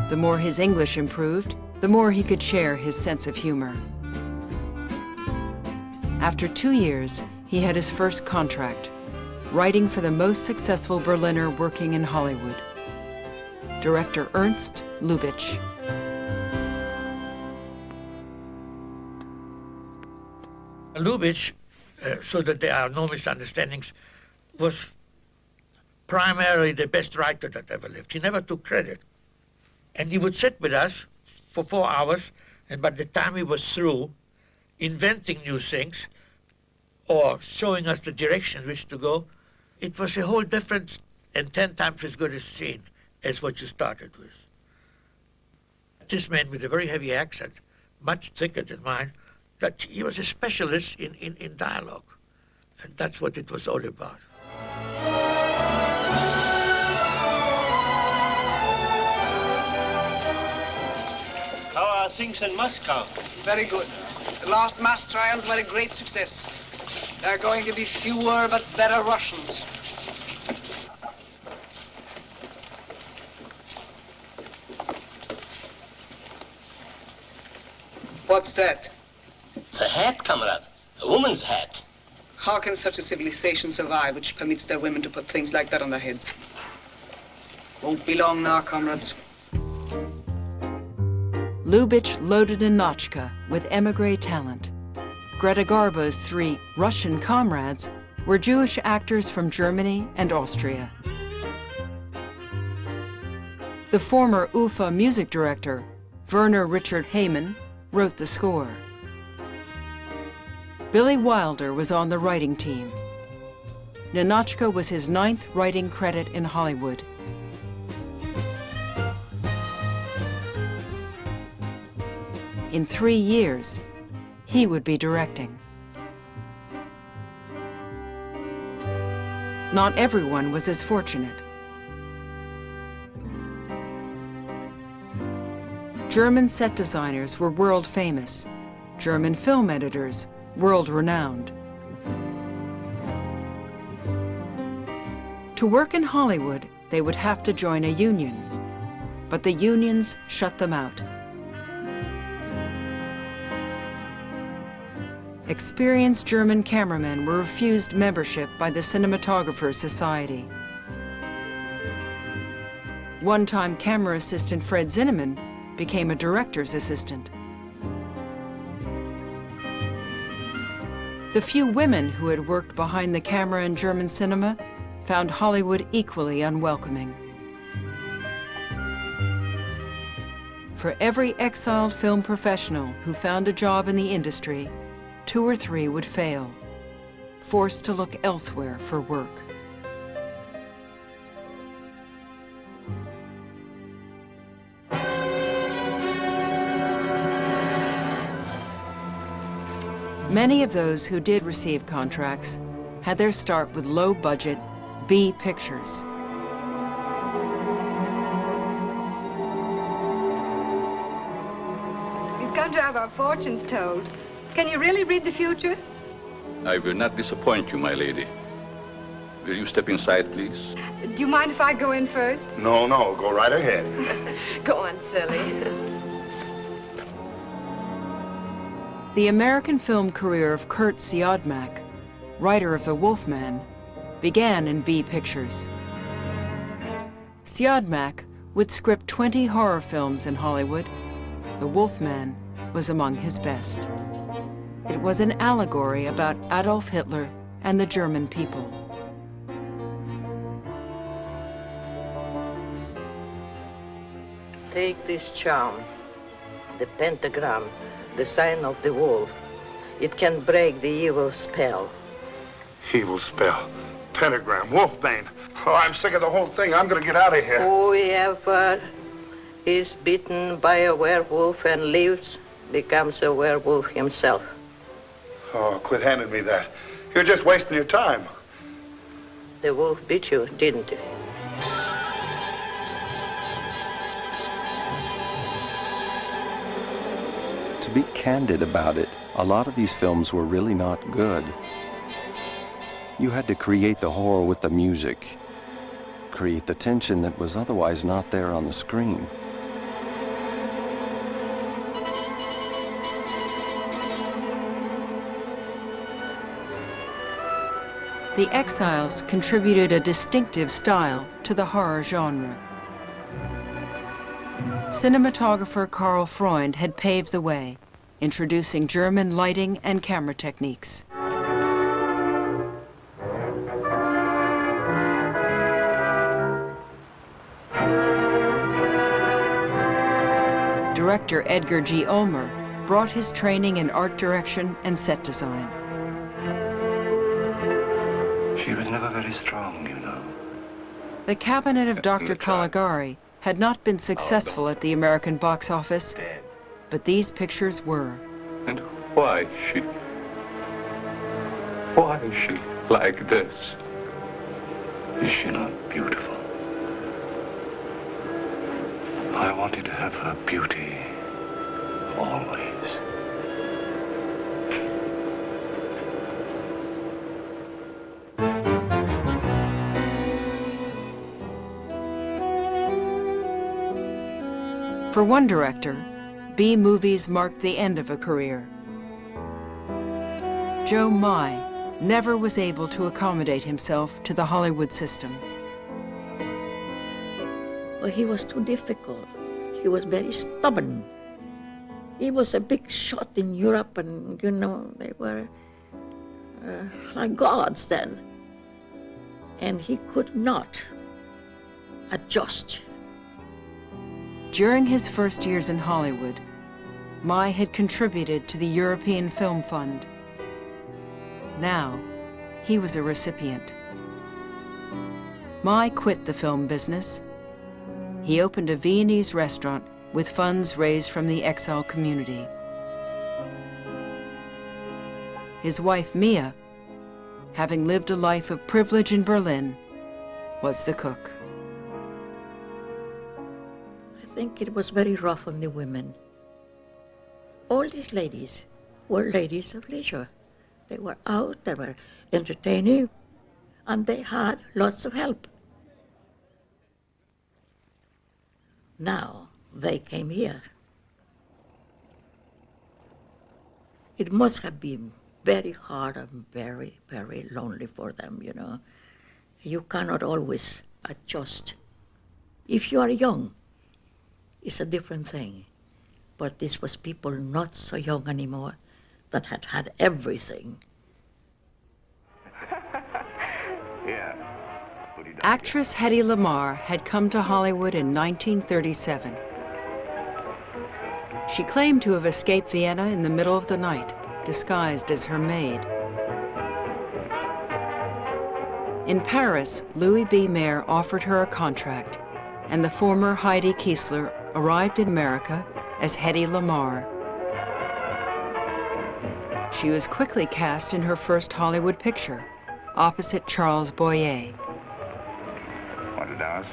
The more his English improved, the more he could share his sense of humor. After 2 years, he had his first contract, writing for the most successful Berliner working in Hollywood, director Ernst Lubitsch. Lubitsch, so that there are no misunderstandings, was primarily the best writer that ever lived. He never took credit. And he would sit with us for 4 hours, and by the time he was through inventing new things or showing us the direction in which to go, it was a whole different and 10 times as good a scene as what you started with. This man with a very heavy accent, much thicker than mine, that he was a specialist in dialogue. And that's what it was all about. How are things in Moscow? Very good. The last mass trials were a great success. There are going to be fewer but better Russians. What's that? It's a hat, comrade. A woman's hat. How can such a civilization survive which permits their women to put things like that on their heads? Won't be long now, comrades. Lubitsch loaded a Notchka with emigre talent. Greta Garbo's 3 Russian comrades were Jewish actors from Germany and Austria. The former UFA music director, Werner Richard Heyman, wrote the score. Billy Wilder was on the writing team. Ninotchka was his 9th writing credit in Hollywood. In 3 years, he would be directing. Not everyone was as fortunate. German set designers were world famous. German film editors, world-renowned. To work in Hollywood, they would have to join a union, but the unions shut them out. Experienced German cameramen were refused membership by the Cinematographer Society. One-time camera assistant Fred Zinnemann became a director's assistant. The few women who had worked behind the camera in German cinema found Hollywood equally unwelcoming. For every exiled film professional who found a job in the industry, 2 or 3 would fail, forced to look elsewhere for work. Many of those who did receive contracts had their start with low-budget B pictures. We've come to have our fortunes told. Can you really read the future? I will not disappoint you, my lady. Will you step inside, please? Do you mind if I go in first? No, no, go right ahead. Go on, silly. The American film career of Kurt Siodmak, writer of The Wolfman, began in B pictures. Siodmak would script 20 horror films in Hollywood. The Wolfman was among his best. It was an allegory about Adolf Hitler and the German people. Take this charm, the pentagram, the sign of the wolf. It can break the evil spell. Evil spell. Pentagram, Wolfbane. Oh, I'm sick of the whole thing. I'm gonna get out of here. Whoever is bitten by a werewolf and lives becomes a werewolf himself. Oh, quit handing me that. You're just wasting your time. The wolf bit you, didn't he? To be candid about it, a lot of these films were really not good. You had to create the horror with the music, create the tension that was otherwise not there on the screen. The Exiles contributed a distinctive style to the horror genre. Cinematographer Karl Freund had paved the way, introducing German lighting and camera techniques. Director Edgar G. Ulmer brought his training in art direction and set design. She was never very strong, you know. The Cabinet of Dr. Caligari had not been successful at the American box office, but these pictures were. And why is she like this? Is she not beautiful? I wanted to have her beauty always. For one director, B-movies marked the end of a career. Joe Mai never was able to accommodate himself to the Hollywood system. Well, he was too difficult. He was very stubborn. He was a big shot in Europe, and, you know, they were like gods then. And he could not adjust. During his first years in Hollywood, Mai had contributed to the European Film Fund. Now, he was a recipient. Mai quit the film business. He opened a Viennese restaurant with funds raised from the Exile community. His wife, Mia, having lived a life of privilege in Berlin, was the cook. I think it was very rough on the women. All these ladies were ladies of leisure. They were out, they were entertaining, and they had lots of help. Now they came here. It must have been very hard and very, very lonely for them, you know. You cannot always adjust. If you are young, it's a different thing. But this was people not so young anymore that had had everything. Actress Hedy Lamarr had come to Hollywood in 1937. She claimed to have escaped Vienna in the middle of the night, disguised as her maid. In Paris, Louis B. Mayer offered her a contract, and the former Heidi Kiesler arrived in America as Hedy Lamarr. She was quickly cast in her first Hollywood picture, opposite Charles Boyer. Want to dance?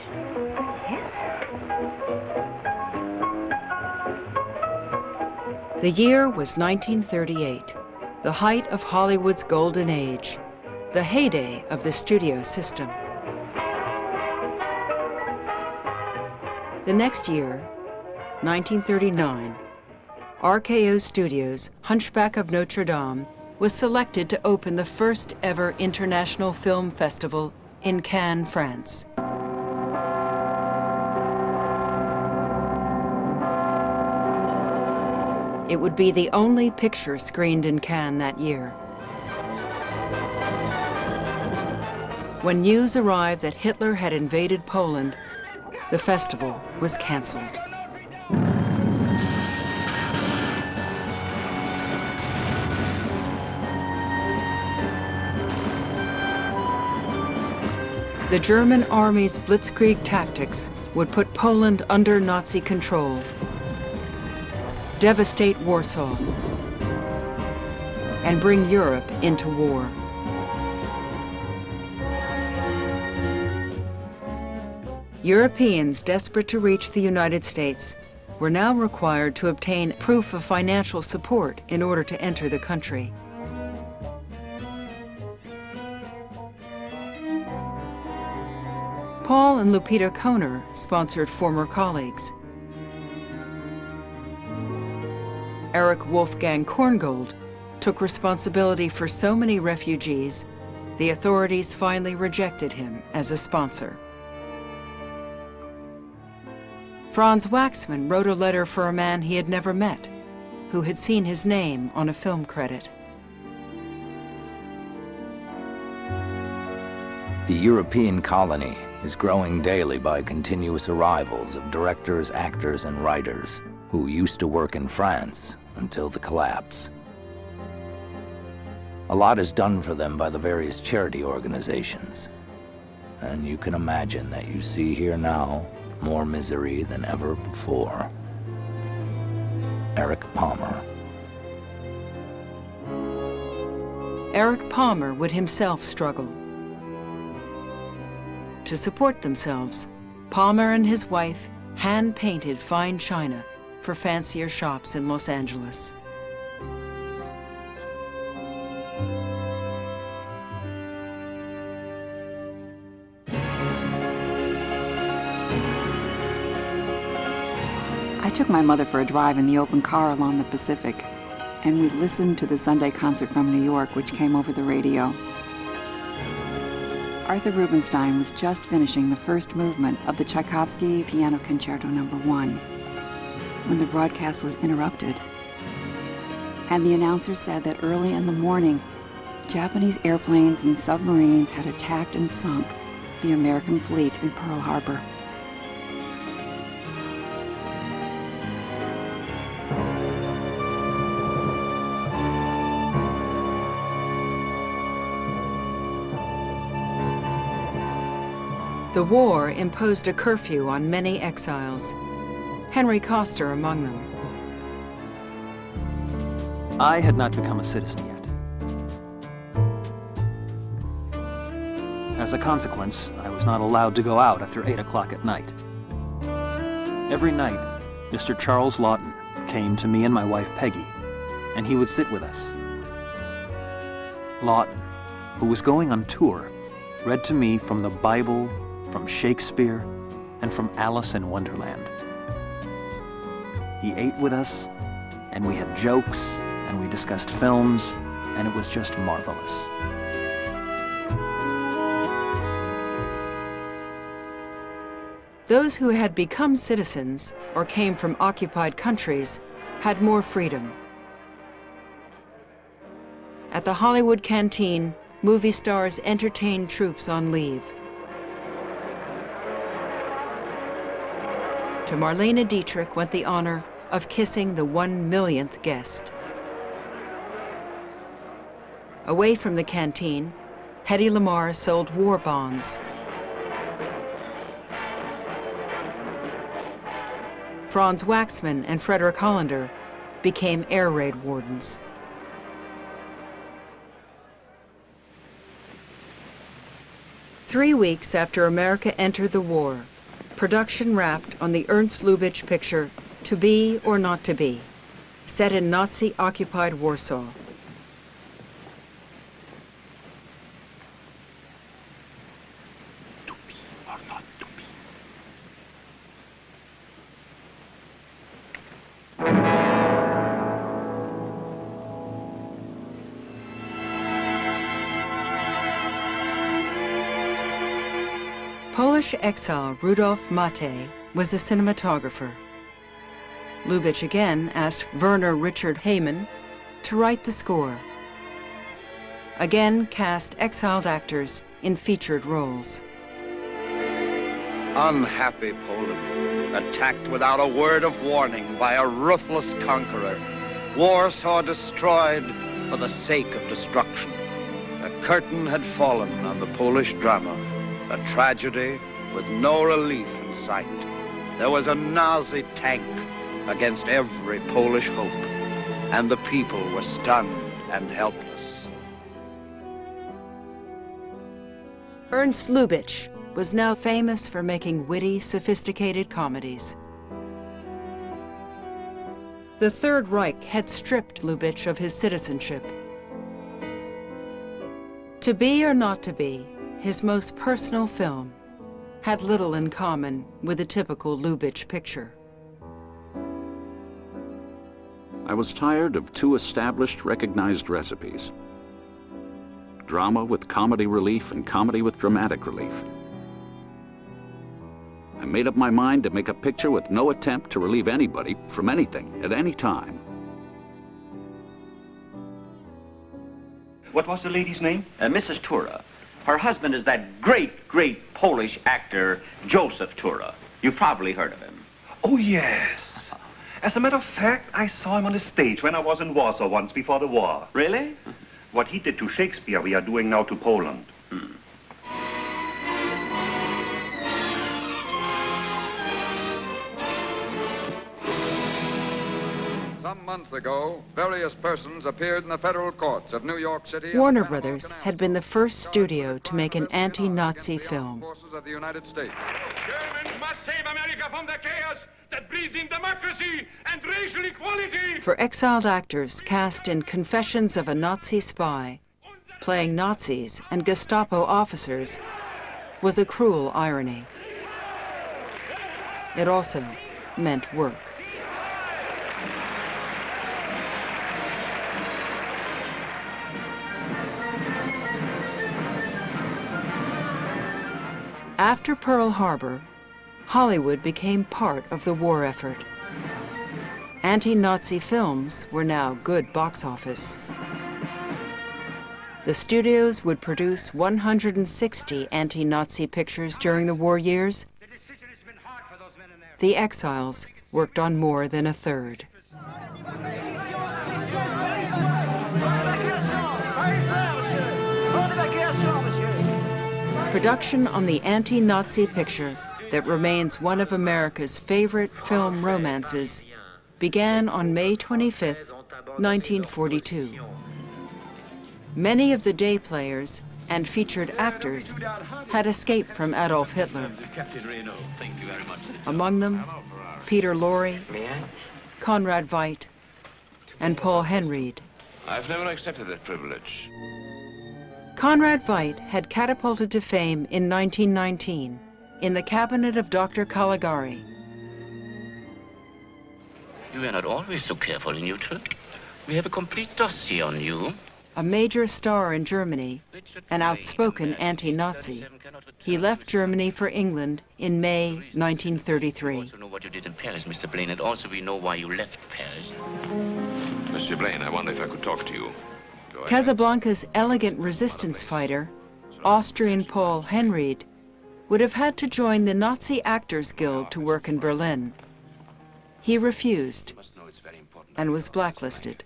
The year was 1938, the height of Hollywood's golden age, the heyday of the studio system. The next year, 1939, RKO Studios' Hunchback of Notre Dame was selected to open the first ever international film festival in Cannes, France. It would be the only picture screened in Cannes that year. When news arrived that Hitler had invaded Poland, the festival was canceled. The German army's blitzkrieg tactics would put Poland under Nazi control, devastate Warsaw, and bring Europe into war. Europeans desperate to reach the United States were now required to obtain proof of financial support in order to enter the country. Paul and Lupita Kohner sponsored former colleagues. Eric Wolfgang Korngold took responsibility for so many refugees, the authorities finally rejected him as a sponsor. Franz Waxman wrote a letter for a man he had never met, who had seen his name on a film credit. The European colony is growing daily by continuous arrivals of directors, actors, and writers who used to work in France until the collapse. A lot is done for them by the various charity organizations, and you can imagine that you see here now more misery than ever before. Eric Palmer. Eric Palmer would himself struggle. To support themselves, Palmer and his wife hand-painted fine china for fancier shops in Los Angeles. I took my mother for a drive in the open car along the Pacific, and we listened to the Sunday concert from New York, which came over the radio. Arthur Rubinstein was just finishing the first movement of the Tchaikovsky Piano Concerto No. 1 when the broadcast was interrupted. And the announcer said that early in the morning, Japanese airplanes and submarines had attacked and sunk the American fleet in Pearl Harbor. The war imposed a curfew on many exiles, Henry Coster among them. I had not become a citizen yet. As a consequence, I was not allowed to go out after 8 o'clock at night. Every night, Mr. Charles Lawton came to me and my wife Peggy, and he would sit with us. Lawton, who was going on tour, read to me from the Bible, from Shakespeare, and from Alice in Wonderland. He ate with us, and we had jokes, and we discussed films, and it was just marvelous. Those who had become citizens or came from occupied countries had more freedom. At the Hollywood Canteen, movie stars entertained troops on leave. To Marlene Dietrich went the honor of kissing the 1 millionth guest. Away from the canteen, Hedy Lamarr sold war bonds. Franz Waxman and Frederick Hollander became air raid wardens. Three weeks after America entered the war, production wrapped on the Ernst Lubitsch picture To Be or Not to Be, set in Nazi-occupied Warsaw. To be or not to be. Polish exile Rudolf Mate was a cinematographer. Lubitsch again asked Werner Richard Heyman to write the score. Again cast exiled actors in featured roles. Unhappy Poland, attacked without a word of warning by a ruthless conqueror. Warsaw destroyed for the sake of destruction. A curtain had fallen on the Polish drama. A tragedy with no relief in sight. There was a Nazi tank against every Polish hope, and the people were stunned and helpless. Ernst Lubitsch was now famous for making witty, sophisticated comedies. The Third Reich had stripped Lubitsch of his citizenship. To Be or Not to Be, his most personal film, had little in common with a typical Lubitsch picture. I was tired of two established, recognized recipes. Drama with comedy relief and comedy with dramatic relief. I made up my mind to make a picture with no attempt to relieve anybody from anything at any time. What was the lady's name? Mrs. Tura. Her husband is that great, great Polish actor, Joseph Tura. You've probably heard of him. Oh, yes. As a matter of fact, I saw him on the stage when I was in Warsaw once before the war. Really? What he did to Shakespeare, we are doing now to Poland. Some months ago, various persons appeared in the federal courts of New York City. Warner Brothers had been the first studio to make an anti-Nazi film. Of the United States. Germans must save America from the chaos that breeds in democracy and racial equality. For exiled actors cast in Confessions of a Nazi Spy, playing Nazis and Gestapo officers was a cruel irony. It also meant work. After Pearl Harbor, Hollywood became part of the war effort. Anti-Nazi films were now good box office. The studios would produce 160 anti-Nazi pictures during the war years. The Exiles worked on more than a third. Production on the anti-Nazi picture that remains one of America's favorite film romances began on May 25, 1942. Many of the day players and featured actors had escaped from Adolf Hitler. Among them, Peter Lorre, Conrad Veidt, and Paul Henreid. I've never accepted that privilege. Conrad Veidt had catapulted to fame in 1919 in the cabinet of Dr. Caligari. You are not always so careful and neutral. We have a complete dossier on you. A major star in Germany, an outspoken anti-Nazi, he left Germany for England in May 1933. We also know what you did in Paris, Mr. Blaine, and also we know why you left Paris. Mr. Blaine, I wonder if I could talk to you. Casablanca's elegant resistance fighter, Austrian Paul Henreid, would have had to join the Nazi Actors Guild to work in Berlin. He refused and was blacklisted.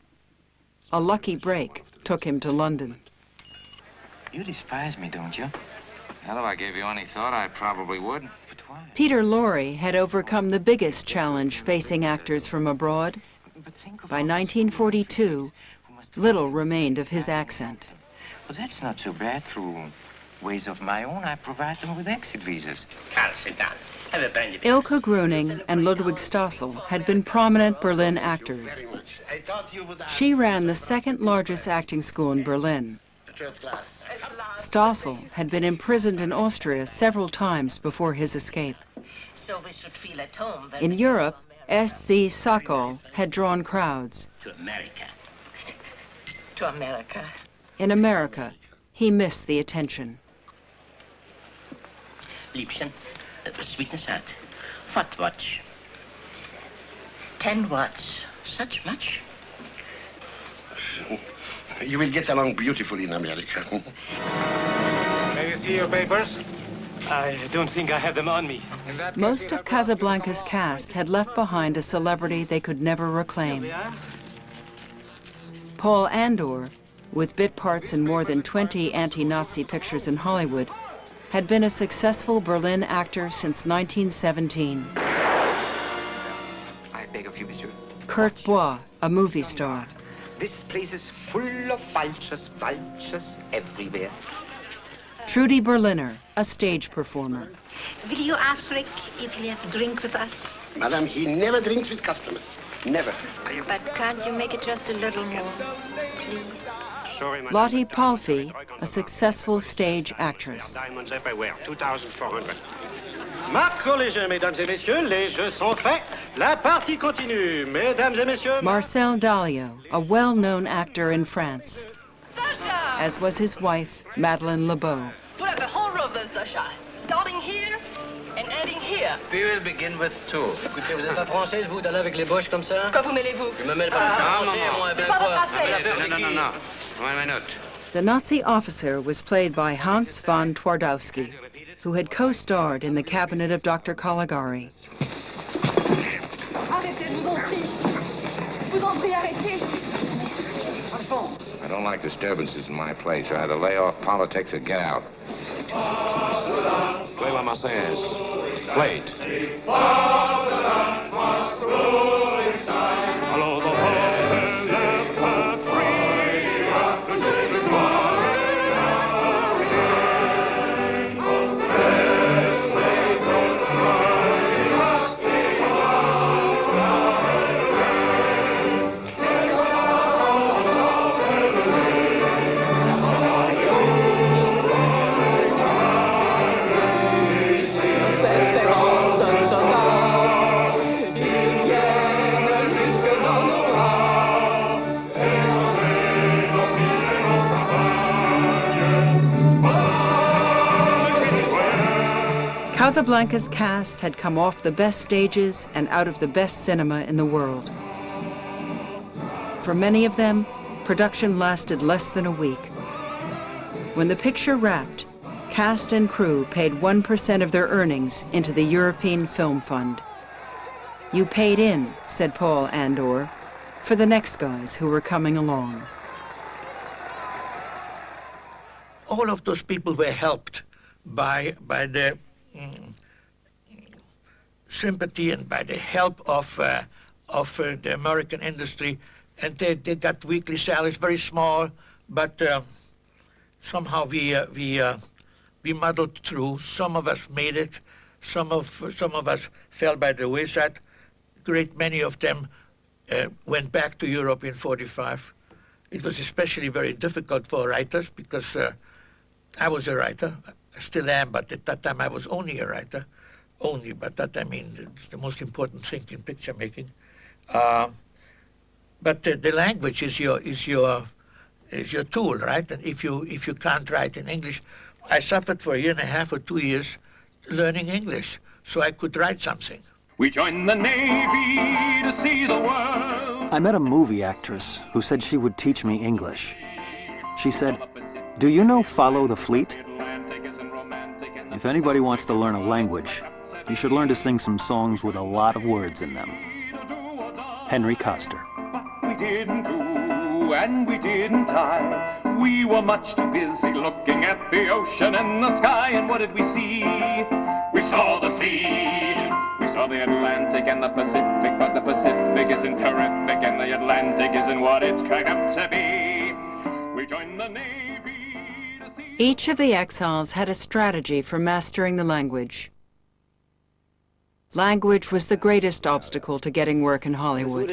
A lucky break took him to London. You despise me, don't you? Well, if I gave you any thought, I probably would. But why? Peter Lorre had overcome the biggest challenge facing actors from abroad. By 1942, little remained of his accent. But that's not so bad. Through ways of my own, I provide them with exit visas. Carl, sit down. Have a brandy. Ilka Gröning and Ludwig Stossel had been prominent Berlin actors. She ran the second largest acting school in Berlin. Stossel had been imprisoned in Austria several times before his escape. So we should feel at home. In Europe, S.Z. Sokol had drawn crowds. To America. To America. In America, he missed the attention. Liebchen, sweetness hat. What watch? 10 watts. Such much? You will get along beautifully in America. May we see your papers? I don't think I have them on me. Most of Casablanca's cast had left behind a celebrity they could never reclaim. Paul Andor, with bit parts in more than 20 anti-Nazi pictures in Hollywood, had been a successful Berlin actor since 1917. I beg of you, monsieur. Kurt Bois, a movie star. This place is full of vultures, vultures everywhere. Trudy Berliner, a stage performer. Will you ask Rick if he'll have a drink with us? Madam, he never drinks with customers. Never. But can't you make it just a little more, please? Lottie Palfi, a successful stage actress. Diamonds everywhere, 2,400. Marc Léger, mesdames et messieurs, les jeux sont faits. La partie continue, mesdames et messieurs. Marcel Dalio, a well-known actor in France, Sasha! as was his wife, Madeleine Lebeau. We'll have the whole row of those, Sasha. Starting here and ending here. We will begin with 2. Écoutez, vous n'êtes pas française, vous, d'aller avec les boches comme ça? Quoi vous mêlez-vous? Je me mêle pas de français, moi, C'est pas votre affaire. Non. 1 minute. The Nazi officer was played by Hans von Twardowski, who had co-starred in the cabinet of Dr. Caligari. Arrêtez, je vous en prie. Je vous en prie, arrêtez. I don't like disturbances in my place. I either lay off politics or get out. Play La Marseillaise. Play it. Hello, the Casablanca's cast had come off the best stages and out of the best cinema in the world. For many of them, production lasted less than a week. When the picture wrapped, cast and crew paid 1% of their earnings into the European Film Fund. "You paid in," said Paul Andor, "for the next guys who were coming along." All of those people were helped by the sympathy and by the help of the American industry, and they got weekly salaries, very small, but somehow we muddled through. Some of us made it, some of us fell by the wayside. Great many of them went back to Europe in '45. It was especially very difficult for writers because I was a writer. I still am, but at that time I was only a writer. Only, but that I mean it's the most important thing in picture making. But the language is your tool, right? And if you can't write in English, I suffered for 1.5 or 2 years learning English so I could write something. We joined the Navy to see the world. I met a movie actress who said she would teach me English. She said, "Do you know Follow the Fleet? If anybody wants to learn a language, you should learn to sing some songs with a lot of words in them." Henry Coster. We didn't do and we didn't die. We were much too busy looking at the ocean and the sky. And what did we see? We saw the sea. We saw the Atlantic and the Pacific, but the Pacific isn't terrific and the Atlantic isn't what it's cracked up to be. We joined the Navy to see... Each of the Exiles had a strategy for mastering the language. Language was the greatest obstacle to getting work in Hollywood.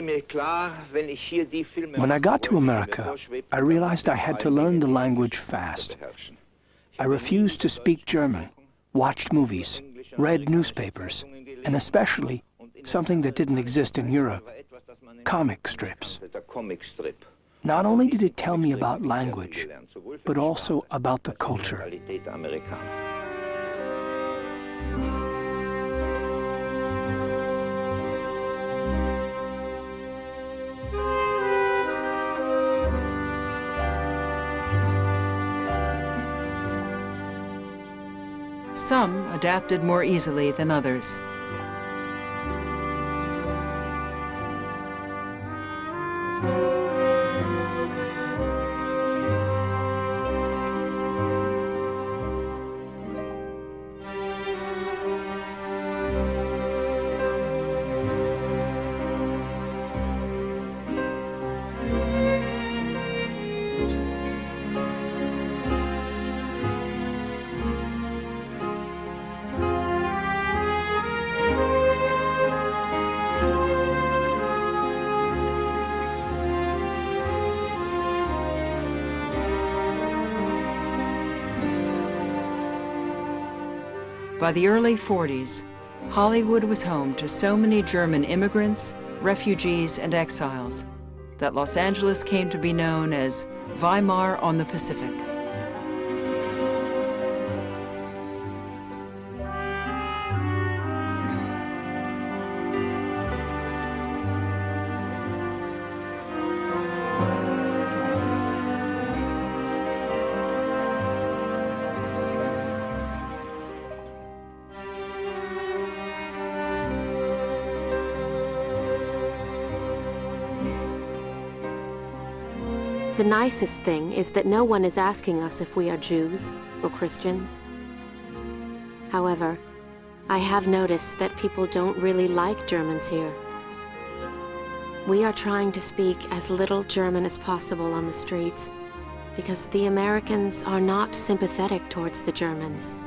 When I got to America, I realized I had to learn the language fast. I refused to speak German, watched movies, read newspapers, and especially something that didn't exist in Europe, comic strips. Not only did it tell me about language, but also about the culture. Some adapted more easily than others. By the early 40s, Hollywood was home to so many German immigrants, refugees, and exiles that Los Angeles came to be known as Weimar on the Pacific. The nicest thing is that no one is asking us if we are Jews or Christians. However, I have noticed that people don't really like Germans here. We are trying to speak as little German as possible on the streets because the Americans are not sympathetic towards the Germans.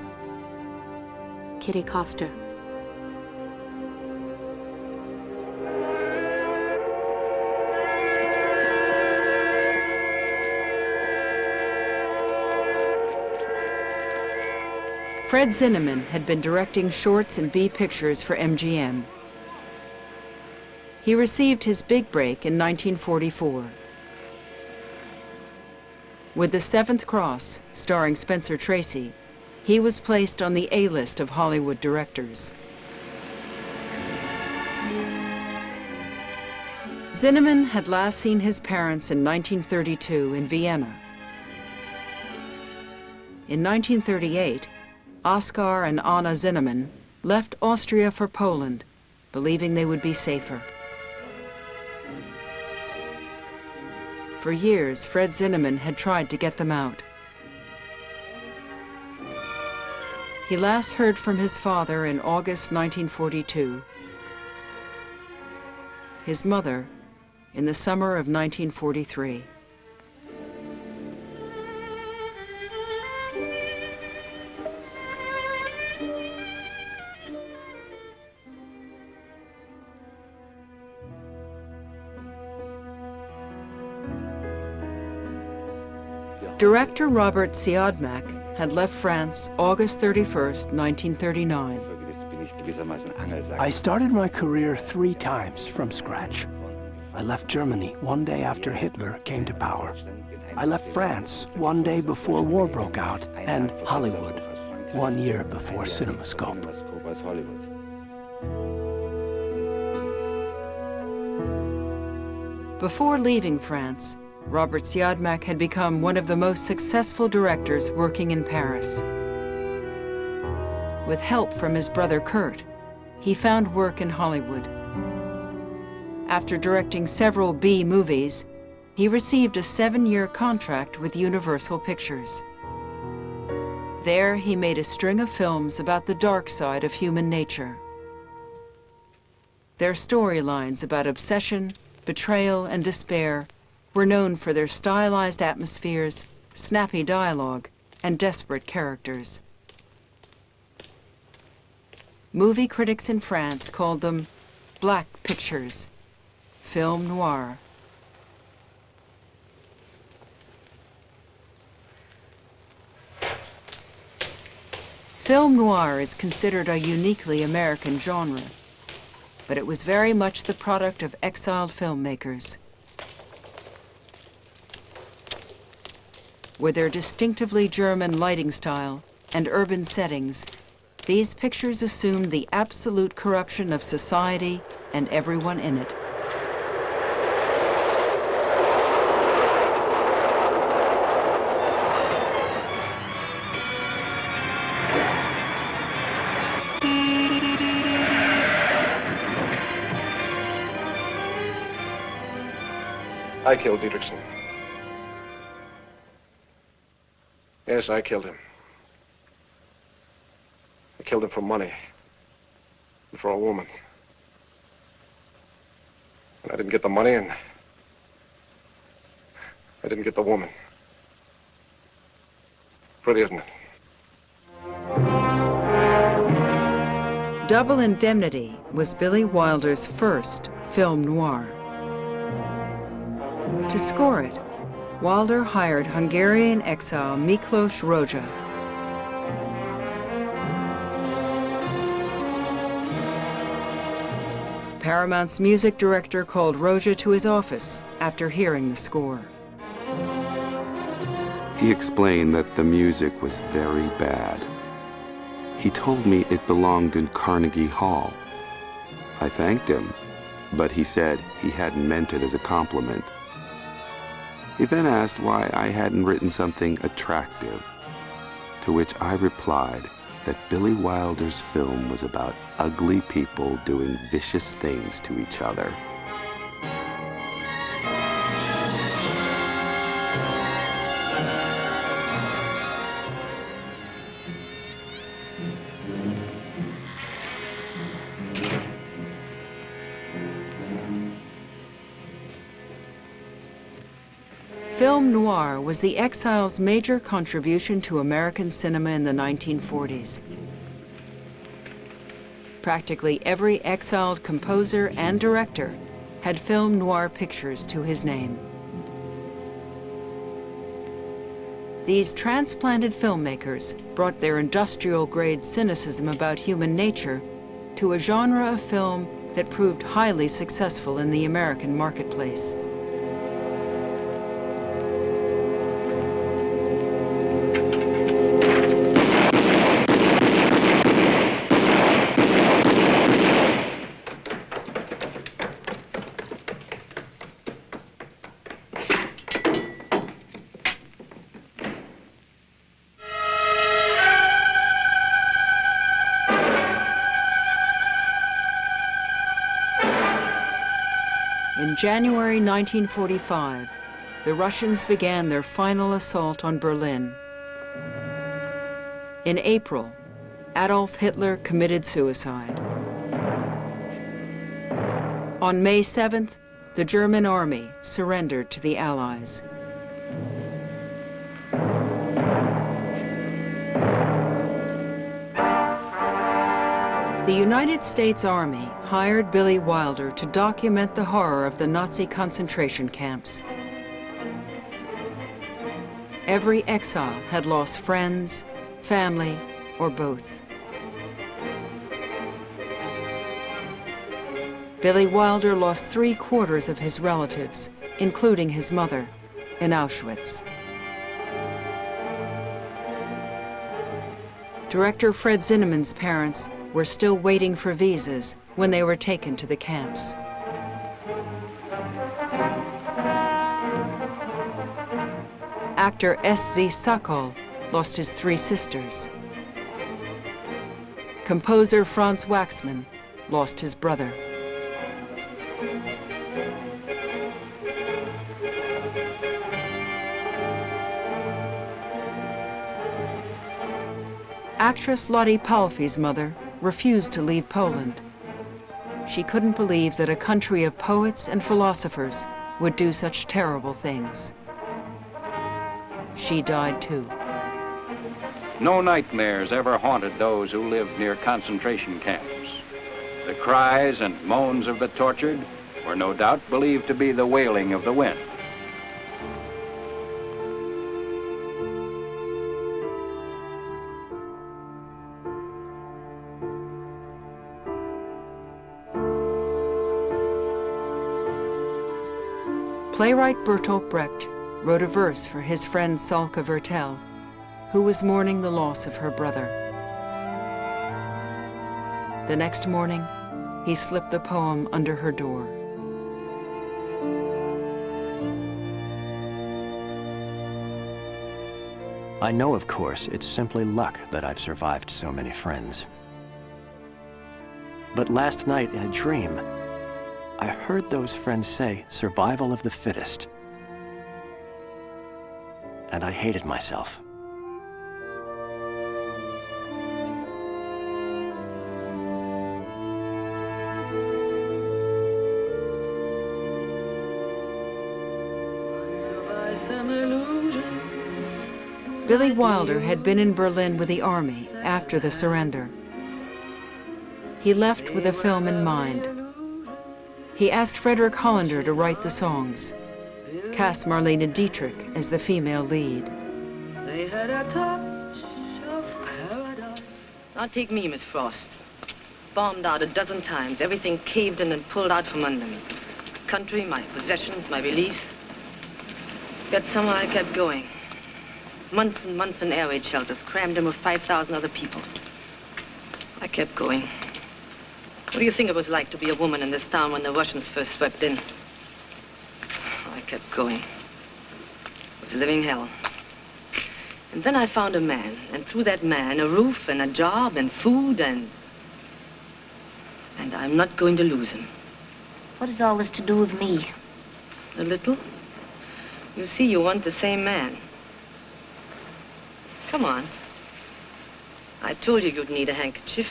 Kitty Coster. Fred Zinnemann had been directing shorts and B pictures for MGM. He received his big break in 1944. With The Seventh Cross, starring Spencer Tracy, he was placed on the A-list of Hollywood directors. Zinnemann had last seen his parents in 1932 in Vienna. In 1938, Oskar and Anna Zinnemann left Austria for Poland, believing they would be safer. For years, Fred Zinnemann had tried to get them out. He last heard from his father in August 1942. His mother in the summer of 1943. Director Robert Siodmak had left France August 31st, 1939. I started my career 3 times from scratch. I left Germany one day after Hitler came to power. I left France one day before war broke out, and Hollywood 1 year before CinemaScope. Before leaving France, Robert Siodmak had become one of the most successful directors working in Paris. With help from his brother Kurt, he found work in Hollywood. After directing several B movies, he received a 7-year contract with Universal Pictures. There, he made a string of films about the dark side of human nature. Their storylines about obsession, betrayal, and despair were known for their stylized atmospheres, snappy dialogue, and desperate characters. Movie critics in France called them black pictures, film noir. Film noir is considered a uniquely American genre, but it was very much the product of exiled filmmakers. With their distinctively German lighting style and urban settings, these pictures assumed the absolute corruption of society and everyone in it. I killed Dietrichson. Yes, I killed him. I killed him for money and for a woman. And I didn't get the money, and I didn't get the woman. Pretty, isn't it? Double Indemnity was Billy Wilder's first film noir. To score it, Wilder hired Hungarian exile Miklos Rózsa. Paramount's music director called Rózsa to his office after hearing the score. He explained that the music was very bad. He told me it belonged in Carnegie Hall. I thanked him, but he said he hadn't meant it as a compliment. He then asked why I hadn't written something attractive, to which I replied that Billy Wilder's film was about ugly people doing vicious things to each other. Film noir was the Exiles' major contribution to American cinema in the 1940s. Practically every exiled composer and director had film noir pictures to his name. These transplanted filmmakers brought their industrial-grade cynicism about human nature to a genre of film that proved highly successful in the American marketplace. In January 1945, the Russians began their final assault on Berlin. In April, Adolf Hitler committed suicide. On May 7th, the German army surrendered to the Allies. The United States Army hired Billy Wilder to document the horror of the Nazi concentration camps. Every exile had lost friends, family, or both. Billy Wilder lost 3/4 of his relatives, including his mother, in Auschwitz. Director Fred Zinnemann's parents were still waiting for visas when they were taken to the camps. Actor S.Z. Sokol lost his 3 sisters. Composer Franz Waxman lost his brother. Actress Lottie Palfy's mother refused to leave Poland. She couldn't believe that a country of poets and philosophers would do such terrible things. She died too. No nightmares ever haunted those who lived near concentration camps. The cries and moans of the tortured were no doubt believed to be the wailing of the wind. Playwright Bertolt Brecht wrote a verse for his friend Salka Vertel, who was mourning the loss of her brother. The next morning, he slipped the poem under her door. I know, of course, it's simply luck that I've survived so many friends. But last night in a dream, I heard those friends say, survival of the fittest. And I hated myself. Billy Wilder had been in Berlin with the army after the surrender. He left with a film in mind. He asked Frederick Hollander to write the songs, cast Marlene Dietrich as the female lead. They had a touch of paradise. Now take me, Miss Frost. Bombed out a dozen times, everything caved in and pulled out from under me. The country, my possessions, my beliefs. Yet somehow I kept going. Months and months in air raid shelters, crammed in with 5,000 other people. I kept going. What do you think it was like to be a woman in this town when the Russians first swept in? I kept going. It was living hell. And then I found a man, and through that man, a roof and a job and food and I'm not going to lose him. What has all this to do with me? A little. You see, you want the same man. Come on. I told you you'd need a handkerchief.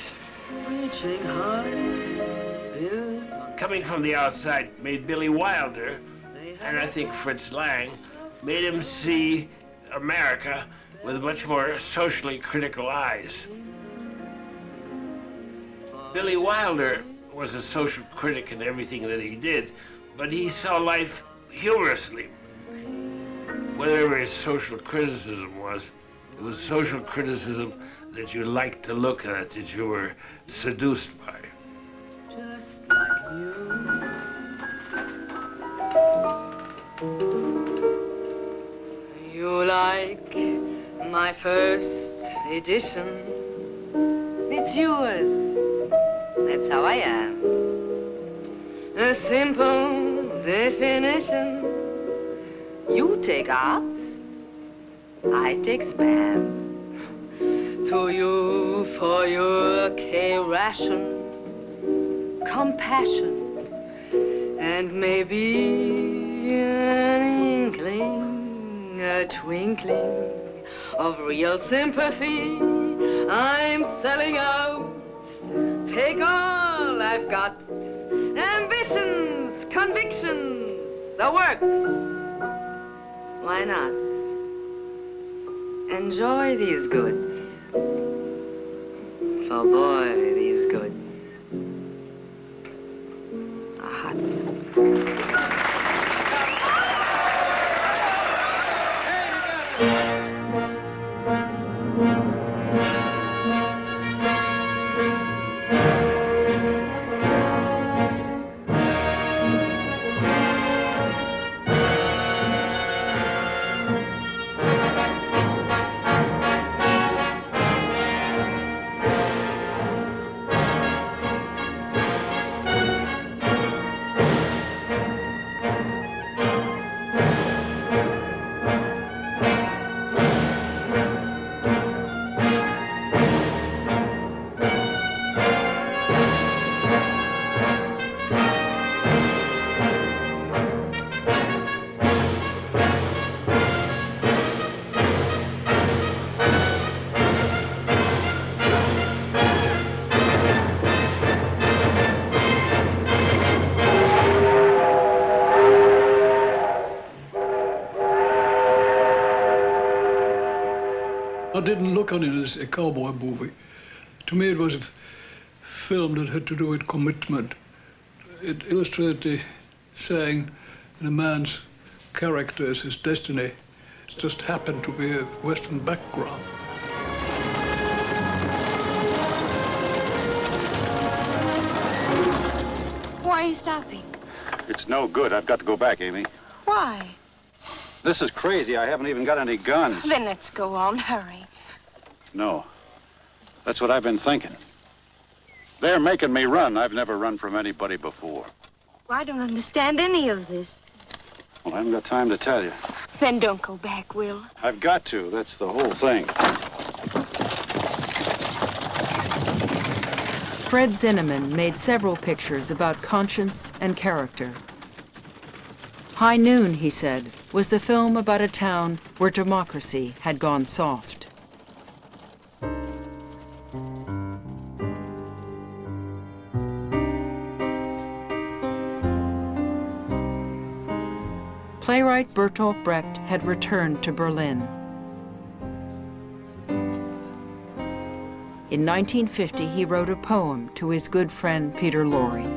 Coming from the outside made Billy Wilder, and I think Fritz Lang, made him see America with much more socially critical eyes. Billy Wilder was a social critic in everything that he did, but he saw life humorously. Whatever his social criticism was, it was social criticism that you liked to look at, that you were seduced by. Just like you. You like my first edition. It's yours. That's how I am. A simple definition. You take art, I take spam. To you for your K-ration, compassion, And maybe an inkling, a twinkling of real sympathy. I'm selling out. Take all I've got. Ambitions, convictions, the works. Why not? Enjoy these goods. For boy, these goods are hot. I didn't look on it as a cowboy movie. To me, it was a film that had to do with commitment. It illustrated the saying in a man's character is his destiny. It just happened to be a Western background. Why are you stopping? It's no good. I've got to go back, Amy. Why? This is crazy. I haven't even got any guns. Then let's go on. Hurry. No. That's what I've been thinking. They're making me run. I've never run from anybody before. Well, I don't understand any of this. Well, I haven't got time to tell you. Then don't go back, Will. I've got to. That's the whole thing. Fred Zinnemann made several pictures about conscience and character. High Noon, he said, was the film about a town where democracy had gone soft. Playwright Bertolt Brecht had returned to Berlin. In 1950, he wrote a poem to his good friend Peter Lorre.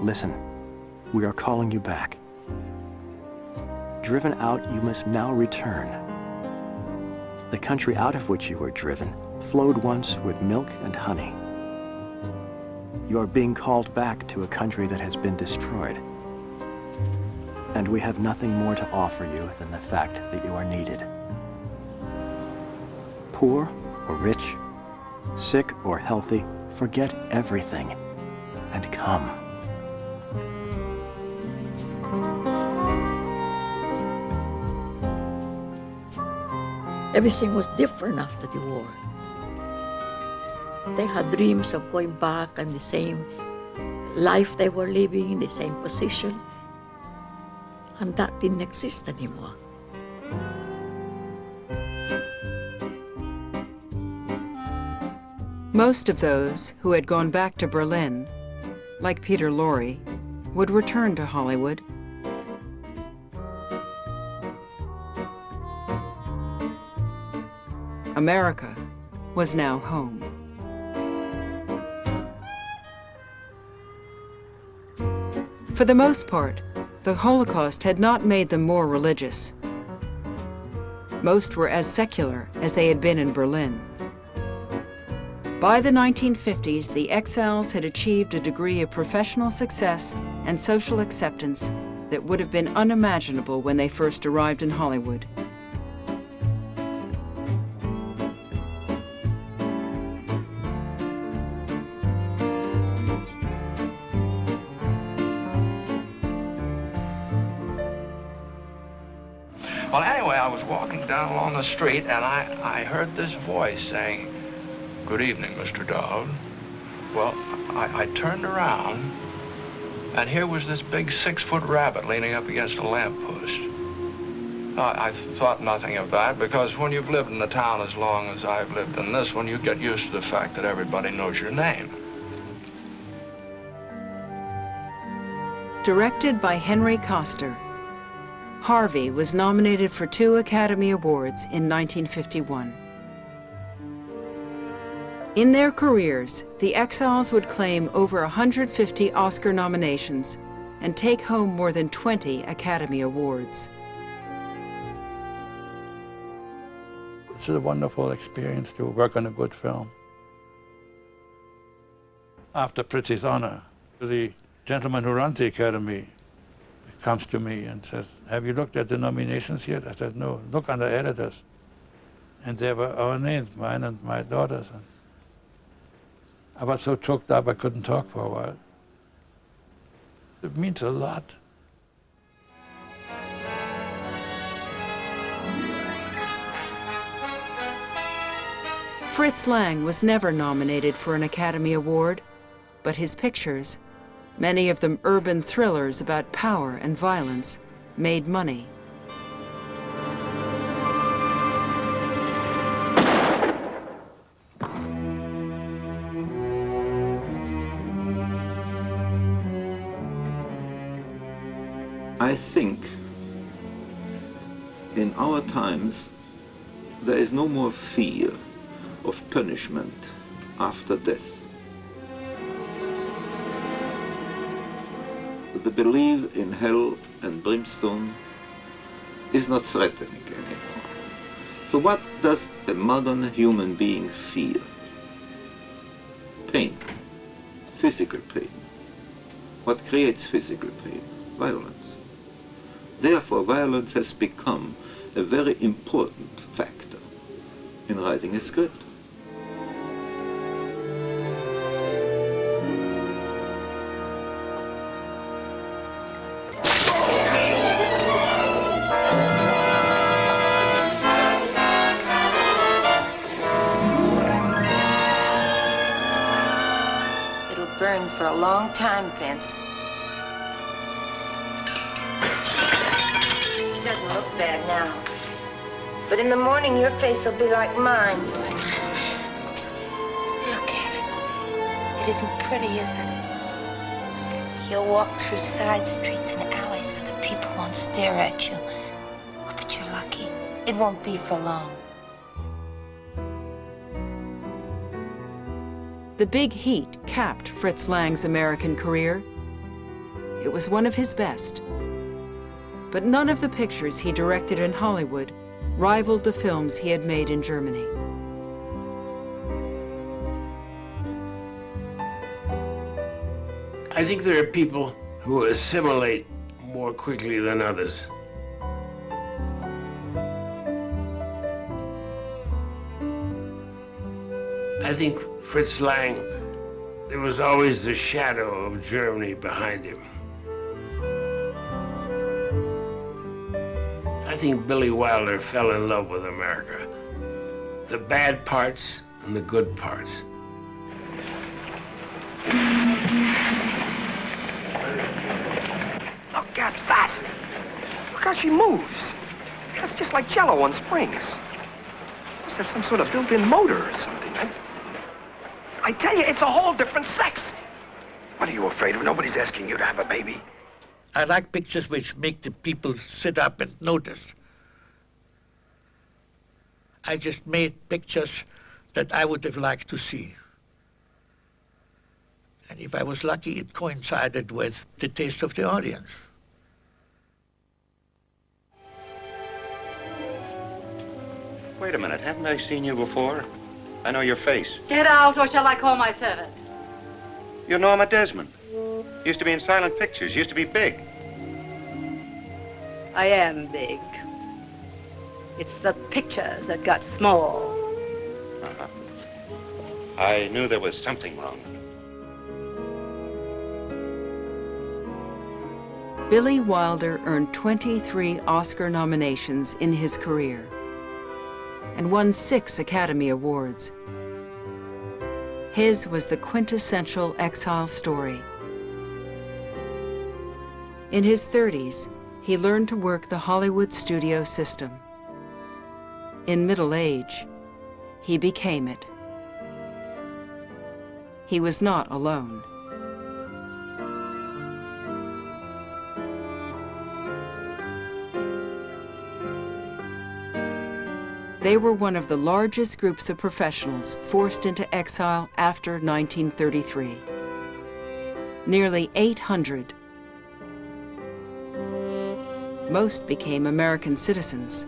Listen, we are calling you back. Driven out, you must now return. The country out of which you were driven flowed once with milk and honey. You are being called back to a country that has been destroyed. And we have nothing more to offer you than the fact that you are needed. Poor or rich, sick or healthy, forget everything and come. Everything was different after the war. They had dreams of going back and the same life they were living, the same position. And that didn't exist anymore. Most of those who had gone back to Berlin, like Peter Lorre, would return to Hollywood. America was now home. For the most part, the Holocaust had not made them more religious. Most were as secular as they had been in Berlin. By the 1950s, the Exiles had achieved a degree of professional success and social acceptance that would have been unimaginable when they first arrived in Hollywood. Well, anyway, I was walking down along the street, and I heard this voice saying, "Good evening, Mr. Dowd." Well, I turned around, And here was this big 6-foot rabbit leaning up against a lamppost. I thought nothing of that, because when you've lived in a town as long as I've lived in this one, you get used to the fact that everybody knows your name. Directed by Henry Koster, Harvey was nominated for 2 Academy Awards in 1951. In their careers, the Exiles would claim over 150 Oscar nominations and take home more than 20 Academy Awards. It's a wonderful experience to work on a good film. After Fritz's honor, the gentleman who runs the Academy comes to me and says, "Have you looked at the nominations yet?" I said, "No, look under editors." And there were our names, mine and my daughter's. And I was so choked up I couldn't talk for a while. It means a lot. Fritz Lang was never nominated for an Academy Award, but his pictures, many of them urban thrillers about power and violence, made money. I think in our times there is no more fear of punishment after death. The belief in hell and brimstone is not threatening anymore. So what does a modern human being fear? Pain, physical pain. What creates physical pain? Violence. Therefore, violence has become a very important factor in writing a script. It'll burn for a long time, Vince. It doesn't look bad now. But in the morning, your face will be like mine. Look at it. It isn't pretty, is it? You'll walk through side streets and alleys so that people won't stare at you. Oh, but you're lucky. It won't be for long. The Big Heat capped Fritz Lang's American career. It was one of his best. But none of the pictures he directed in Hollywood rivaled the films he had made in Germany. I think there are people who assimilate more quickly than others. I think Fritz Lang, there was always the shadow of Germany behind him. I think Billy Wilder fell in love with America. The bad parts and the good parts. Look at that! Look how she moves. That's just like Jell-O on springs. Must have some sort of built-in motor or something. I tell you, it's a whole different sex. What are you afraid of? Nobody's asking you to have a baby. I like pictures which make the people sit up and notice. I just made pictures that I would have liked to see. And if I was lucky, it coincided with the taste of the audience. Wait a minute, haven't I seen you before? I know your face. Get out, or shall I call my servant? You're Norma Desmond. Used to be in silent pictures, used to be big. I am big. It's the pictures that got small. Uh-huh. I knew there was something wrong. Billy Wilder earned 23 Oscar nominations in his career and won 6 Academy Awards. His was the quintessential Exile story. In his 30s, he learned to work the Hollywood studio system. In middle age, he became it. He was not alone. They were one of the largest groups of professionals forced into exile after 1933. Nearly 800. Most became American citizens.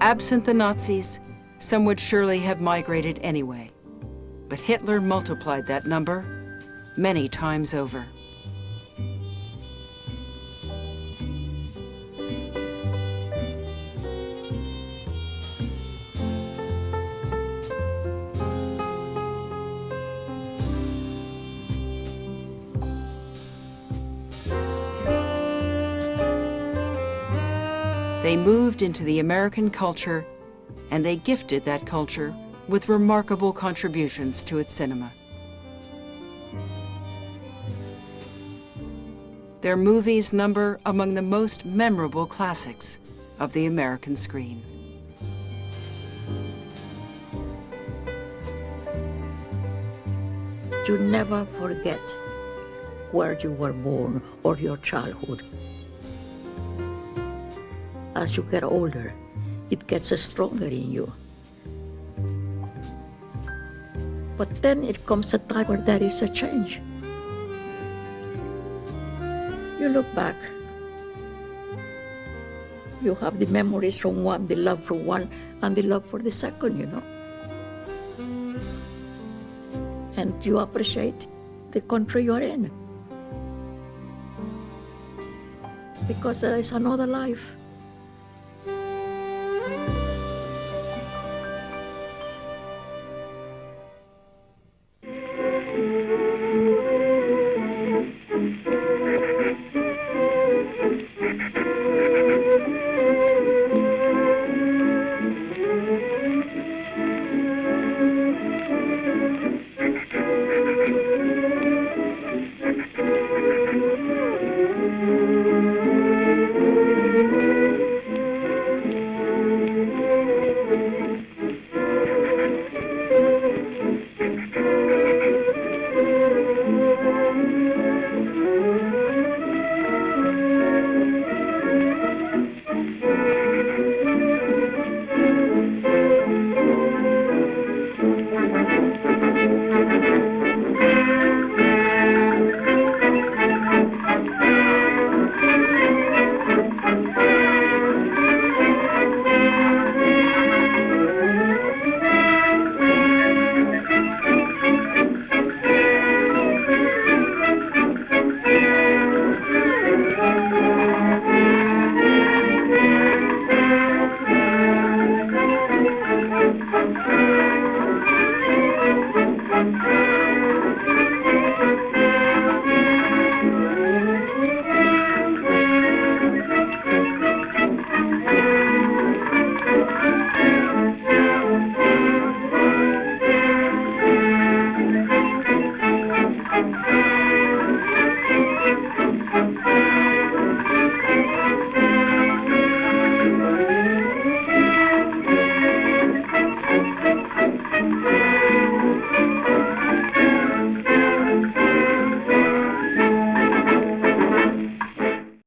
Absent the Nazis, some would surely have migrated anyway. But Hitler multiplied that number many times over. They moved into the American culture, and they gifted that culture with remarkable contributions to its cinema. Their movies number among the most memorable classics of the American screen. You never forget where you were born or your childhood. As you get older, it gets stronger in you. But then it comes a time where there is a change. You look back. You have the memories from one, the love for one, and the love for the second, you know. And you appreciate the country you're in. Because there is another life.